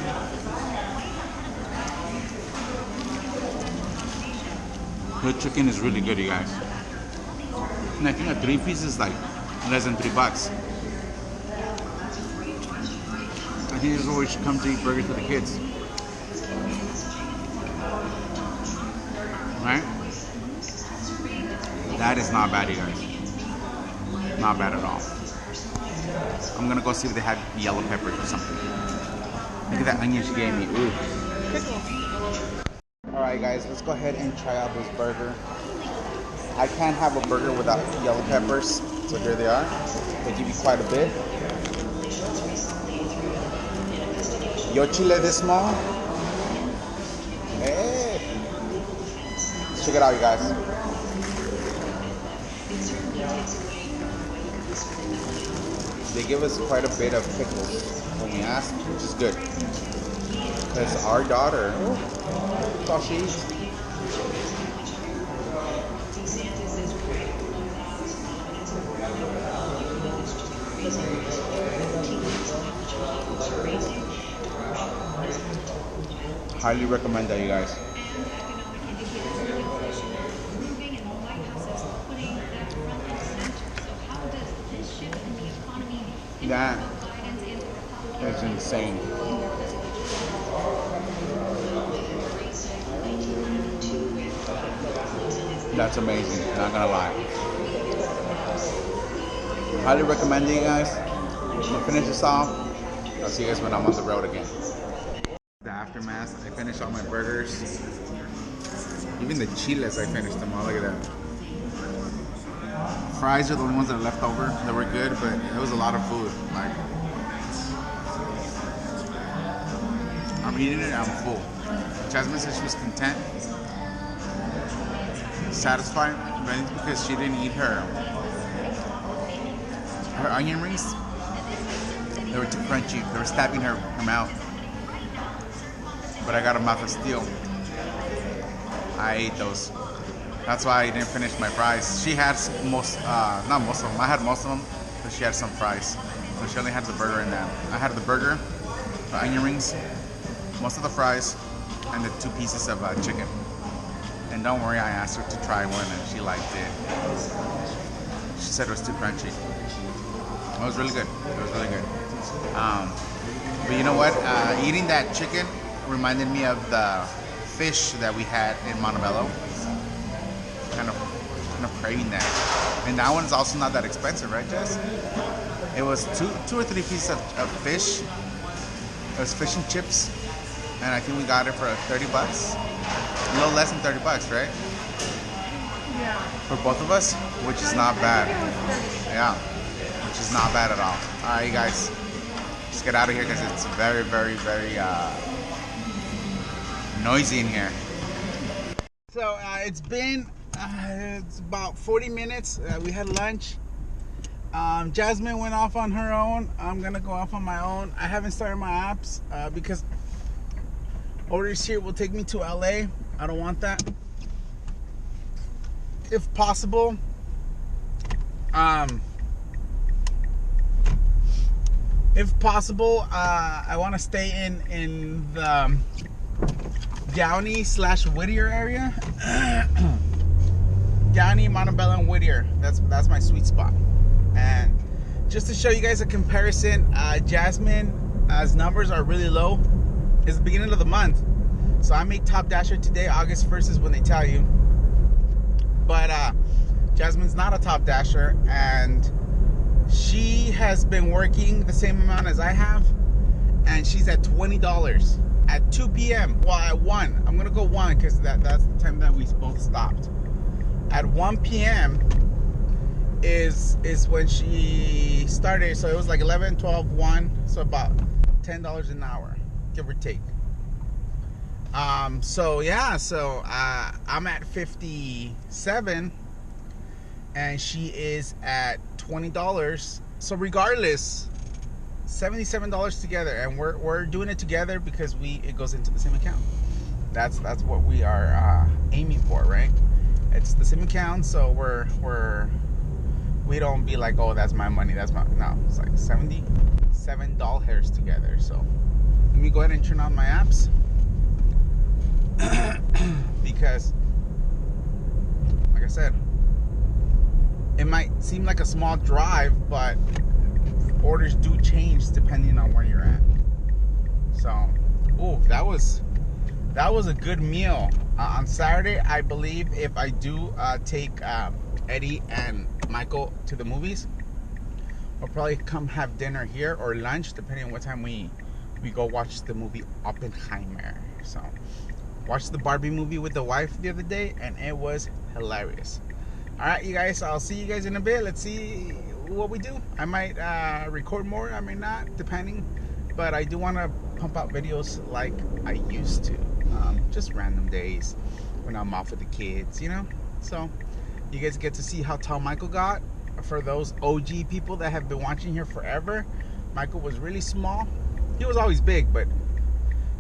The chicken is really good, you guys. And I think a 3-piece is like less than $3. I think this is where we should come to eat burgers with the kids. Right? That is not bad, you guys. Not bad at all. I'm gonna go see if they have yellow peppers or something. Look at that onion she gave me. Ooh. Alright guys, let's go ahead and try out this burger. I can't have a burger without yellow peppers, so here they are. They give you quite a bit. Yo chile this small. Hey. Let's check it out, you guys. They give us quite a bit of pickles when we ask, which is good. Because our daughter, that's all she eats. Highly recommend that, you guys. That is insane. That's amazing, not gonna lie. Highly recommend it, you guys. I'm gonna finish this off. I'll see you guys when I'm on the road again. The aftermath, I finished all my burgers. Even the chiles, I finished them all. Look at that. Fries are the only ones that are left over. They were good, but it was a lot of food. Like, I'm eating it, I'm full. Jasmine said she was content, satisfied, but it's because she didn't eat her onion rings. They were too crunchy. They were stabbing her mouth. But I got a mouth of steel. I ate those. That's why I didn't finish my fries. She had not most of them. I had most of them, but she had some fries. So she only had the burger in there. I had the burger, the onion rings, most of the fries, and the 2 pieces of chicken. And don't worry, I asked her to try one and she liked it. She said it was too crunchy. It was really good. It was really good. But you know what? Eating that chicken reminded me of the fish that we had in Montebello. Kind of craving that. And that one's also not that expensive, right, Jess? It was two or three pieces of fish. It was fish and chips, and I think we got it for $30. A little less than $30, right? Yeah. For both of us, which is not bad. Yeah, which is not bad at all. All right, you guys, let's get out of here because it's very, very, very noisy in here. So it's been it's about 40 minutes. We had lunch. Jasmine went off on her own. I'm gonna go off on my own. I haven't started my apps because orders here will take me to LA. I don't want that. If possible, if possible, I want to stay in the Downey/Whittier area. Downey, Montebello, and Whittier. That's my sweet spot. And just to show you guys a comparison, Jasmine's numbers are really low. It's the beginning of the month, so I made Top Dasher today. August 1st is when they tell you. But Jasmine's not a Top Dasher, and she has been working the same amount as I have, and she's at $20 at 2 p.m. Well, at 1. I'm gonna go 1 because that's the time that we both stopped. At 1 p.m. is when she started, so it was like 11, 12, 1, so about $10 an hour, give or take. So yeah, so I'm at 57 and she is at $20. So regardless, $77 together, and we're doing it together because it goes into the same account. That's what we are aiming for, right? It's the same account, so we don't be like, oh, that's my money, that's my, no, it's like $77 together. So let me go ahead and turn on my apps because, like I said, it might seem like a small drive, but orders do change depending on where you're at. So, oh, that was a good meal. On Saturday, I believe if I do take Eddie and Michael to the movies, we'll probably come have dinner here or lunch, depending on what time we go watch the movie Oppenheimer. So, watched the Barbie movie with the wife the other day, and it was hilarious. Alright, you guys, I'll see you guys in a bit. Let's see what we do. I might record more, I may not, depending. But I do want to pump out videos like I used to. Just random days when I'm off with the kids, you know? So, you guys get to see how tall Michael got. For those OG people that have been watching here forever, Michael was really small. He was always big, but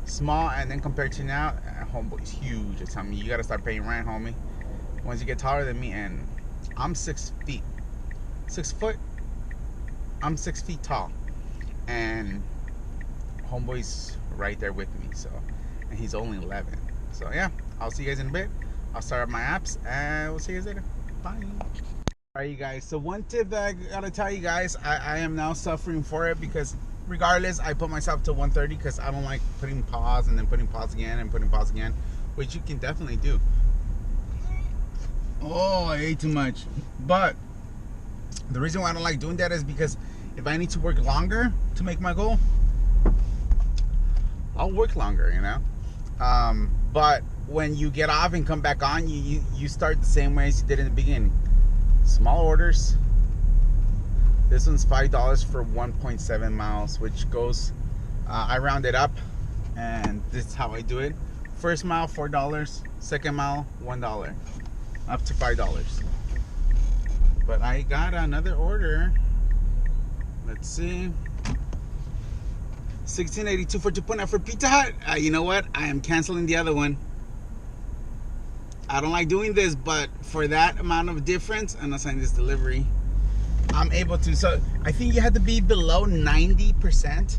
small. And then compared to now, homeboy's huge. It's me, you got to start paying rent, homie. Once you get taller than me, and I'm 6 feet. 6 foot? I'm 6 feet tall. And homeboy's right there with me, so, and he's only 11. So yeah, I'll see you guys in a bit. I'll start up my apps, and we'll see you guys later. Bye. Alright, you guys, so one tip that I gotta tell you guys, I am now suffering for it, because regardless, I put myself to 130 because I don't like putting pause and then putting pause again and putting pause again, which you can definitely do. Oh, I ate too much. But the reason why I don't like doing that is because if I need to work longer to make my goal, I'll work longer, you know. But when you get off and come back on, you start the same way as you did in the beginning. Small orders. This one's $5 for 1.7 miles, which goes, I round it up, and this is how I do it. First mile, $4. Second mile, $1. Up to $5. But I got another order. Let's see. $16.82 for 2.9 for Pizza Hut. You know what? I am canceling the other one. I don't like doing this, but for that amount of difference, and assign this delivery, I'm able to. So I think you have to be below 90%.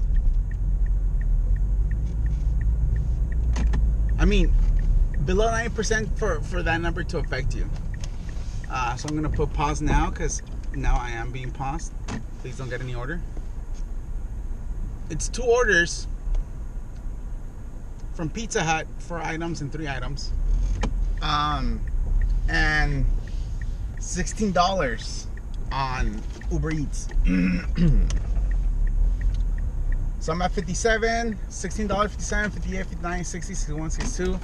I mean, below 90% for that number to affect you. So I'm gonna put pause now, because now I am being paused. Please don't get any order. It's 2 orders from Pizza Hut, 4 items and 3 items, and $16 on Uber Eats. So I'm at 57, $16, 57, 58, 59, 60, 61, 62,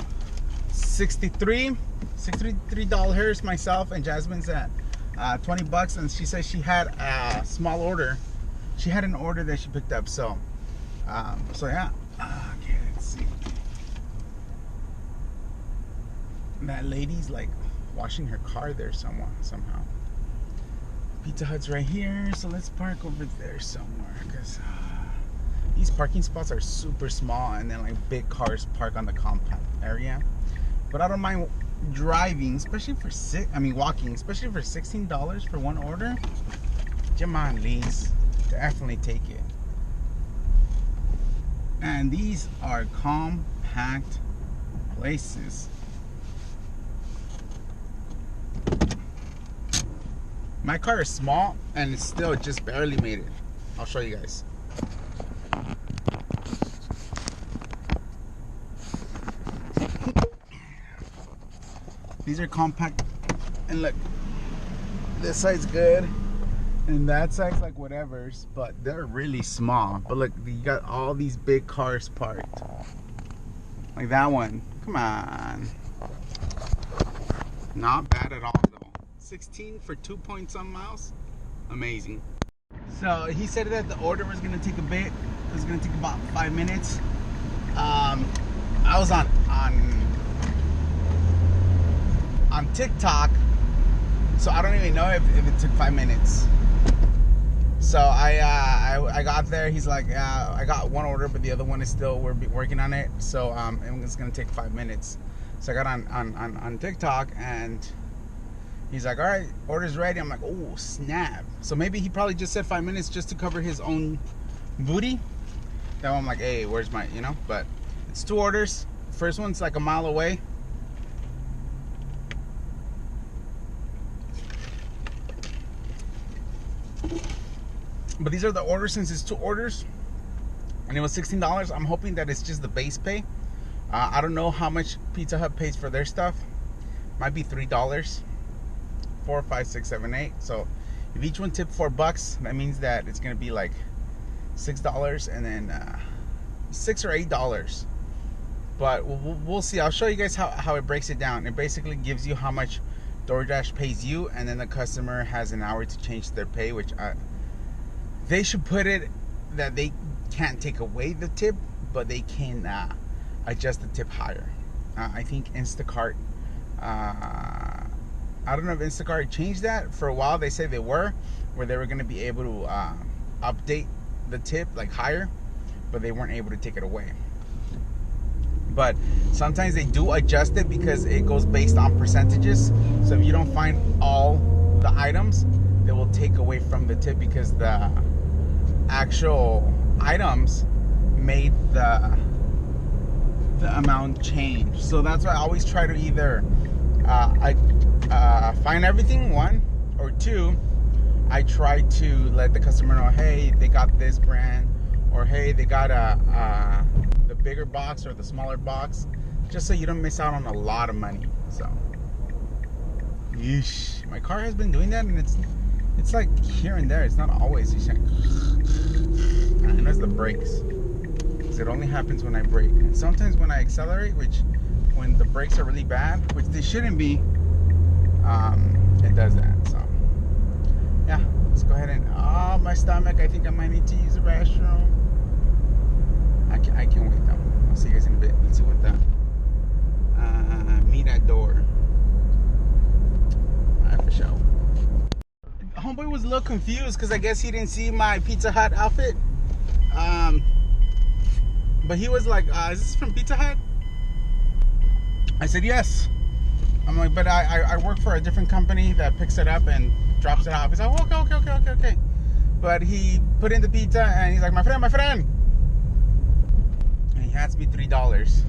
$63 myself, and Jasmine's at $20, and she says she had a small order. She had an order that she picked up, so yeah. Okay, let's see. That lady's like washing her car there somehow. Pizza Hut's right here, so let's park over there somewhere, because these parking spots are super small, and then like big cars park on the compact area. But I don't mind driving, especially for walking, especially for $16 for one order. Come on, Liz, definitely take it. And these are compact places. My car is small and it's still just barely made it. I'll show you guys. These are compact, and look, this side's good and that side's like whatever's, but they're really small. But look, you got all these big cars parked. Like that one. Come on. Not bad at all though. 16 for 2 point some miles. Amazing. So he said that the order was gonna take a bit. It was gonna take about 5 minutes. I was on TikTok, so I don't even know if it took 5 minutes. So I got there. He's like, yeah, I got one order, but the other one is still, we're working on it. So it's gonna take 5 minutes. So I got on TikTok, and he's like, all right, order's ready. I'm like, oh snap. So maybe he probably just said 5 minutes just to cover his own booty. That one I'm like, hey, where's my, you know? But it's 2 orders. First one's like a mile away. But these are the orders, since it's 2 orders and it was $16. I'm hoping that it's just the base pay. I don't know how much Pizza Hut pays for their stuff. Might be $3. 4, 5, 6, 7, 8. So if each one tipped $4, that means that it's gonna be like $6 and then $6 or $8. But we'll see. I'll show you guys how it breaks it down. It basically gives you how much DoorDash pays you, and then the customer has an hour to change their pay, which they should put it that they can't take away the tip, but they can adjust the tip higher. I think Instacart, I don't know if Instacart changed that. For a while they said they were, where they were going to be able to update the tip like higher, but they weren't able to take it away. But sometimes they do adjust it because it goes based on percentages. So if you don't find all the items, they will take away from the tip because the actual items made the amount change. So that's why I always try to either find everything, 1, or 2, I try to let the customer know, hey, they got this brand, or hey, they got the bigger box or the smaller box, just so you don't miss out on a lot of money. So yeesh, my car has been doing that, and it's like here and there. It's not always. And that's the brakes, because it only happens when I brake, and sometimes when I accelerate, which when the brakes are really bad, which they shouldn't be, it does that. So yeah, let's go ahead and my stomach, I think I might need to use the restroom. I can't wait though. I'll see you guys in a bit. Let's see what the meet at door. Alright, for sure. Homeboy was a little confused because I guess he didn't see my Pizza Hut outfit. But he was like, is this from Pizza Hut? I said yes. I'm like, but I work for a different company that picks it up and drops it off. He's like, oh, okay. But he put in the pizza and he's like, my friend. And he hands me $3.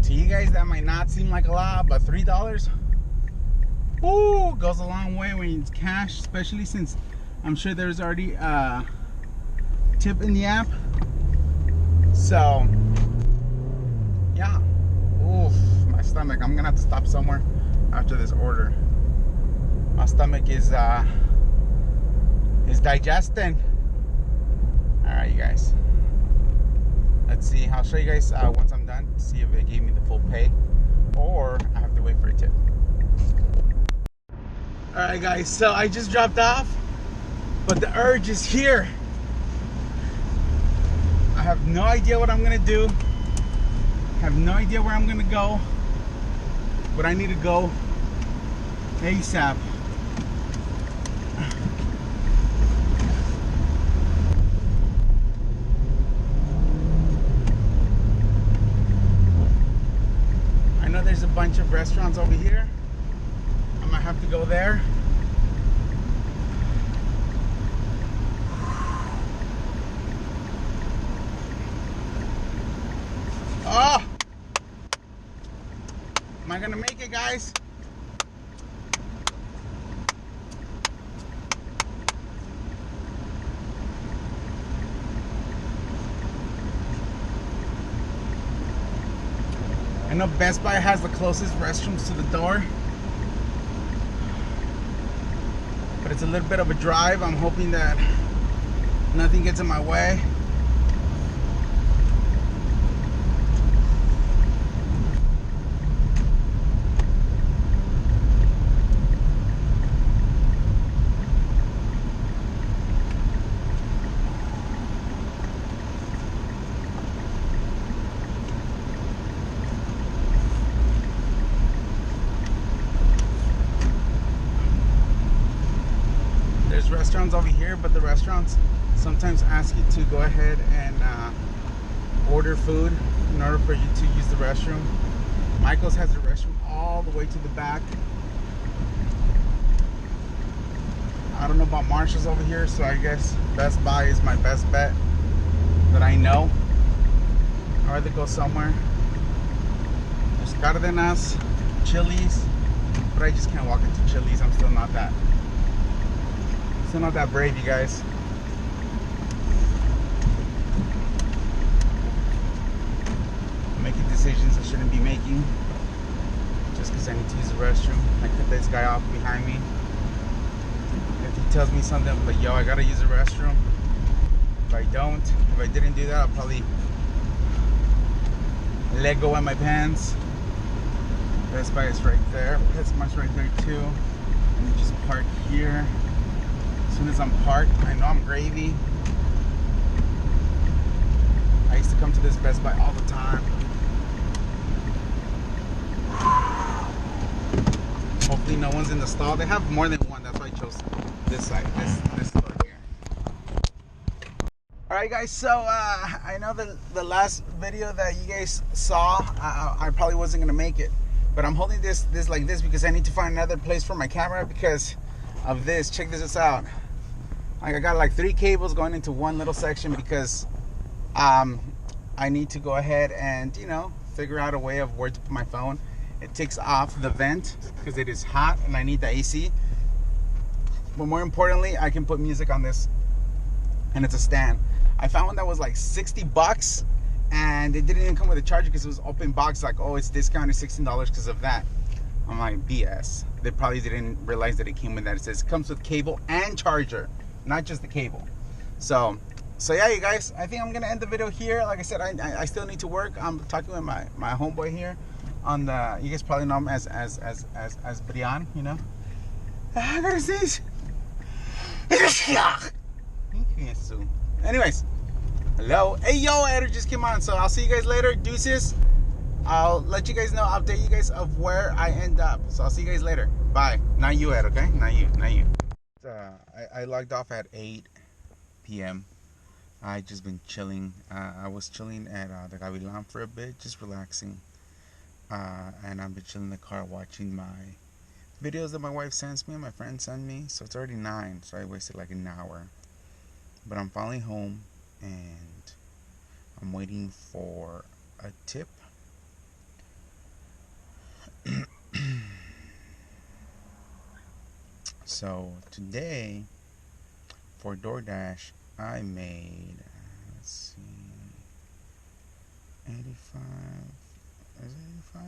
To you guys, that might not seem like a lot, but $3, ooh, goes a long way when it's cash, especially since I'm sure there's already a tip in the app. So, yeah. Oof, my stomach. I'm gonna have to stop somewhere after this order. My stomach is digesting. All right, you guys. Let's see. I'll show you guys once I'm done. See if they gave me the full pay, or I have to wait for a tip. All right, guys. So I just dropped off, but the urge is here. I have no idea what I'm gonna do. Have no idea where I'm gonna go, but I need to go ASAP. I know there's a bunch of restaurants over here. I might have to go there. gonna make it, guys. I know Best Buy has the closest restrooms to the door, but it's a little bit of a drive. I'm hoping that nothing gets in my way. There's restaurants over here, but the restaurants sometimes ask you to go ahead and order food in order for you to use the restroom. Michael's has a restroom all the way to the back. I don't know about Marshall's over here, so I guess Best Buy is my best bet that I know. I'd rather go somewhere. There's Cardenas, Chili's, but I just can't walk into Chili's. I'm still not that brave, you guys. I'm making decisions I shouldn't be making just because I need to use the restroom. I cut this guy off behind me. If he tells me something, I'm like, yo, I gotta use the restroom. If I didn't do that, I'll probably let go of my pants. Best Buy is right there. PetSmart's right there too. Let me just park here. As soon as I'm parked, I know I'm gravy. I used to come to this Best Buy all the time. Hopefully no one's in the stall. They have more than one, that's why I chose this side, this store here. Alright guys, so I know the last video that you guys saw, I probably wasn't gonna make it. But I'm holding this like this because I need to find another place for my camera because of this. Check this out. Like I got like 3 cables going into one little section because I need to go ahead and, you know, figure out a way of where to put my phone. It takes off the vent because it is hot and I need the AC. But more importantly, I can put music on this and it's a stand. I found one that was like $60 and it didn't even come with a charger because it was open box. Like, oh, it's discounted $16 because of that. I'm like, BS. They probably didn't realize that it came with that. It says it comes with cable and charger, not just the cable. So yeah, you guys, I think I'm gonna end the video here. Like I said, I still need to work. I'm talking with my homeboy here on the, you guys probably know him as Brian, you know. I gotta see. Anyways, hello. Hey yo, Eder just came on, so I'll see you guys later. Deuces. I'll let you guys know, update you guys of where I end up. So I'll see you guys later. Bye. Not you, Ed, okay? Not you. I logged off at 8 p.m. I just been chilling. I was chilling at the Gavilan for a bit, just relaxing. And I've been chilling in the car watching my videos that my wife sends me and my friends send me. So it's already 9, so I wasted like an hour. But I'm finally home and I'm waiting for a tip. So today for DoorDash I made, let's see, 85. Is it 85?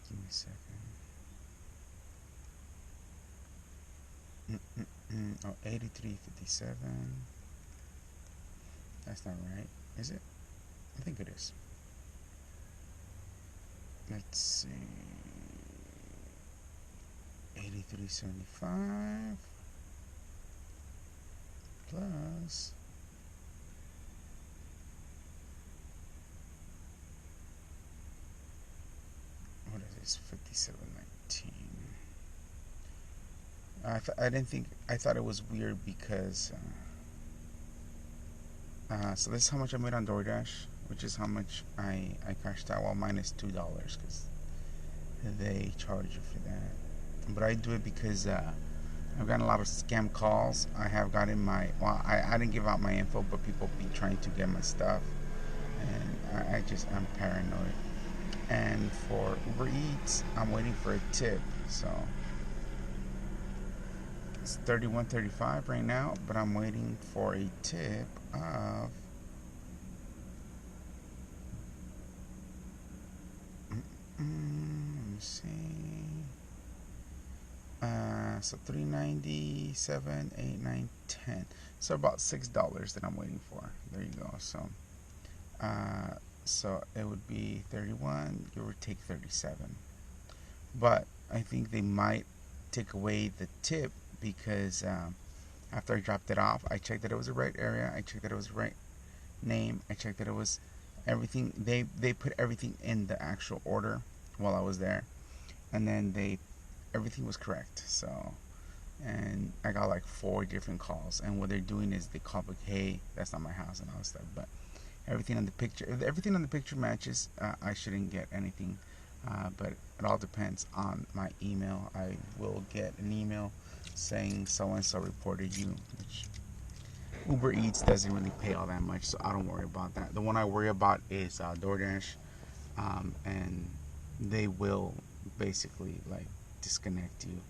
Give me a second. Oh, 83.57. That's not right, is it? I think it is. Let's see. 83.75 plus what is this? 57.19. I thought it was weird because so this is how much I made on DoorDash, which is how much I cashed out. Well, minus $2 because they charge you for that. But I do it because I've gotten a lot of scam calls. I have gotten I didn't give out my info, but people be trying to get my stuff, and I'm paranoid. And for Uber Eats, I'm waiting for a tip. So it's $31.35 right now, but I'm waiting for a tip of let me see. So $3.97, $8, $9, $10. So about $6 that I'm waiting for. There you go. So it would be 31. You would take 37. But I think they might take away the tip because after I dropped it off, I checked that it was the right area. I checked that it was the right name. I checked that it was everything. They put everything in the actual order while I was there, and then everything was correct. So, and I got like 4 different calls, and what they're doing is they call like, hey, that's not my house and all that stuff. But everything on the picture, if everything on the picture matches, I shouldn't get anything. But it all depends on my email. I will get an email saying so and so reported you, which Uber Eats doesn't really pay all that much, so I don't worry about that. The one I worry about is Doordash, and they will basically like disconnect you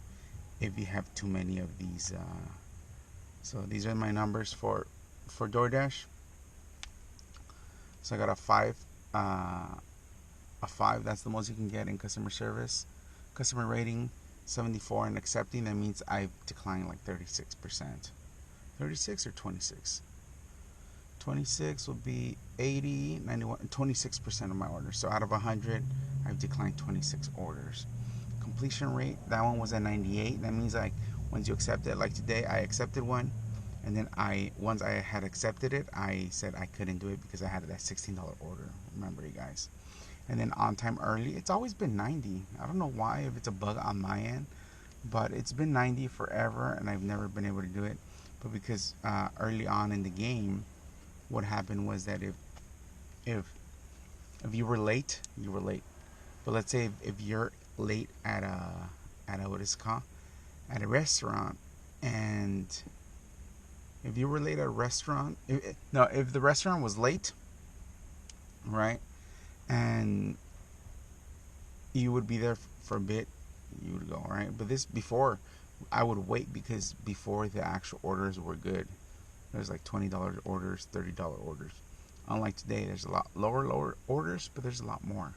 if you have too many of these. So these are my numbers for DoorDash. So I got a 5. A 5, that's the most you can get in customer service. Customer rating 74 and accepting. That means I've declined like 36%. 36 or 26? 26 will be 80, 91, 26% of my orders. So out of 100, I've declined 26 orders. Completion rate, that one was at 98. That means like once you accept it, like today I accepted one, and then once I had accepted it, I said I couldn't do it because I had that $16 order. Remember, you guys. And then on time early, it's always been 90. I don't know why, if it's a bug on my end, but it's been 90 forever, and I've never been able to do it. But because early on in the game, what happened was that if you were late, you were late. But let's say if you're late at a what is it called, at a restaurant, and if you were late at a restaurant, if the restaurant was late, right, and you would be there for a bit, you would go, right? But this before, I would wait because before the actual orders were good. There's like $20 orders, $30 orders. Unlike today, there's a lot lower orders, but there's a lot more.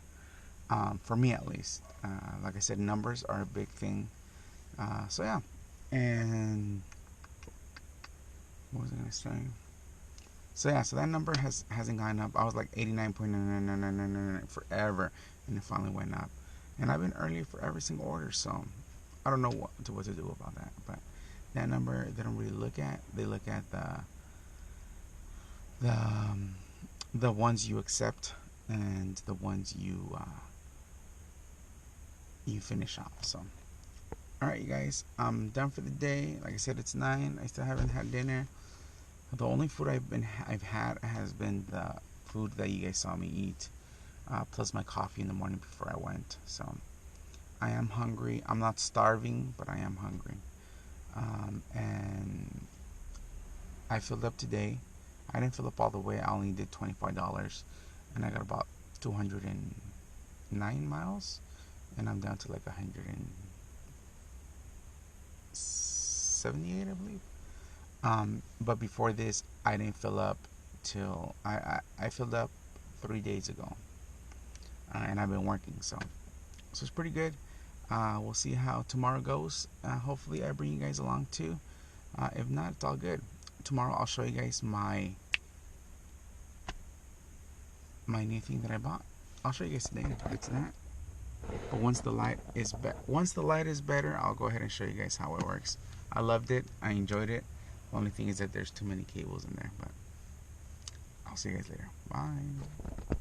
For me at least. Like I said, numbers are a big thing. So yeah. And what was I gonna say? So yeah, so that number hasn't gone up. I was like 89.999 forever, and it finally went up. And I've been early for every single order, so I don't know what to do about that. But that number they don't really look at. They look at the ones you accept and the ones you finish off. So all right, you guys, I'm done for the day. Like I said, it's 9. I still haven't had dinner. The only food I've had has been the food that you guys saw me eat, plus my coffee in the morning before I went. So I am hungry. I'm not starving, but I am hungry. And I filled up today. I didn't fill up all the way. I only did $25, and I got about 209 miles, and I'm down to like 178, I believe. But before this, I didn't fill up till I filled up 3 days ago, and I've been working, so it's pretty good. We'll see how tomorrow goes. Hopefully, I bring you guys along too. If not, it's all good. Tomorrow, I'll show you guys my new thing that I bought. I'll show you guys today. It's that. But once the light is better, I'll go ahead and show you guys how it works. I loved it. I enjoyed it. The only thing is that there's too many cables in there, but I'll see you guys later. Bye.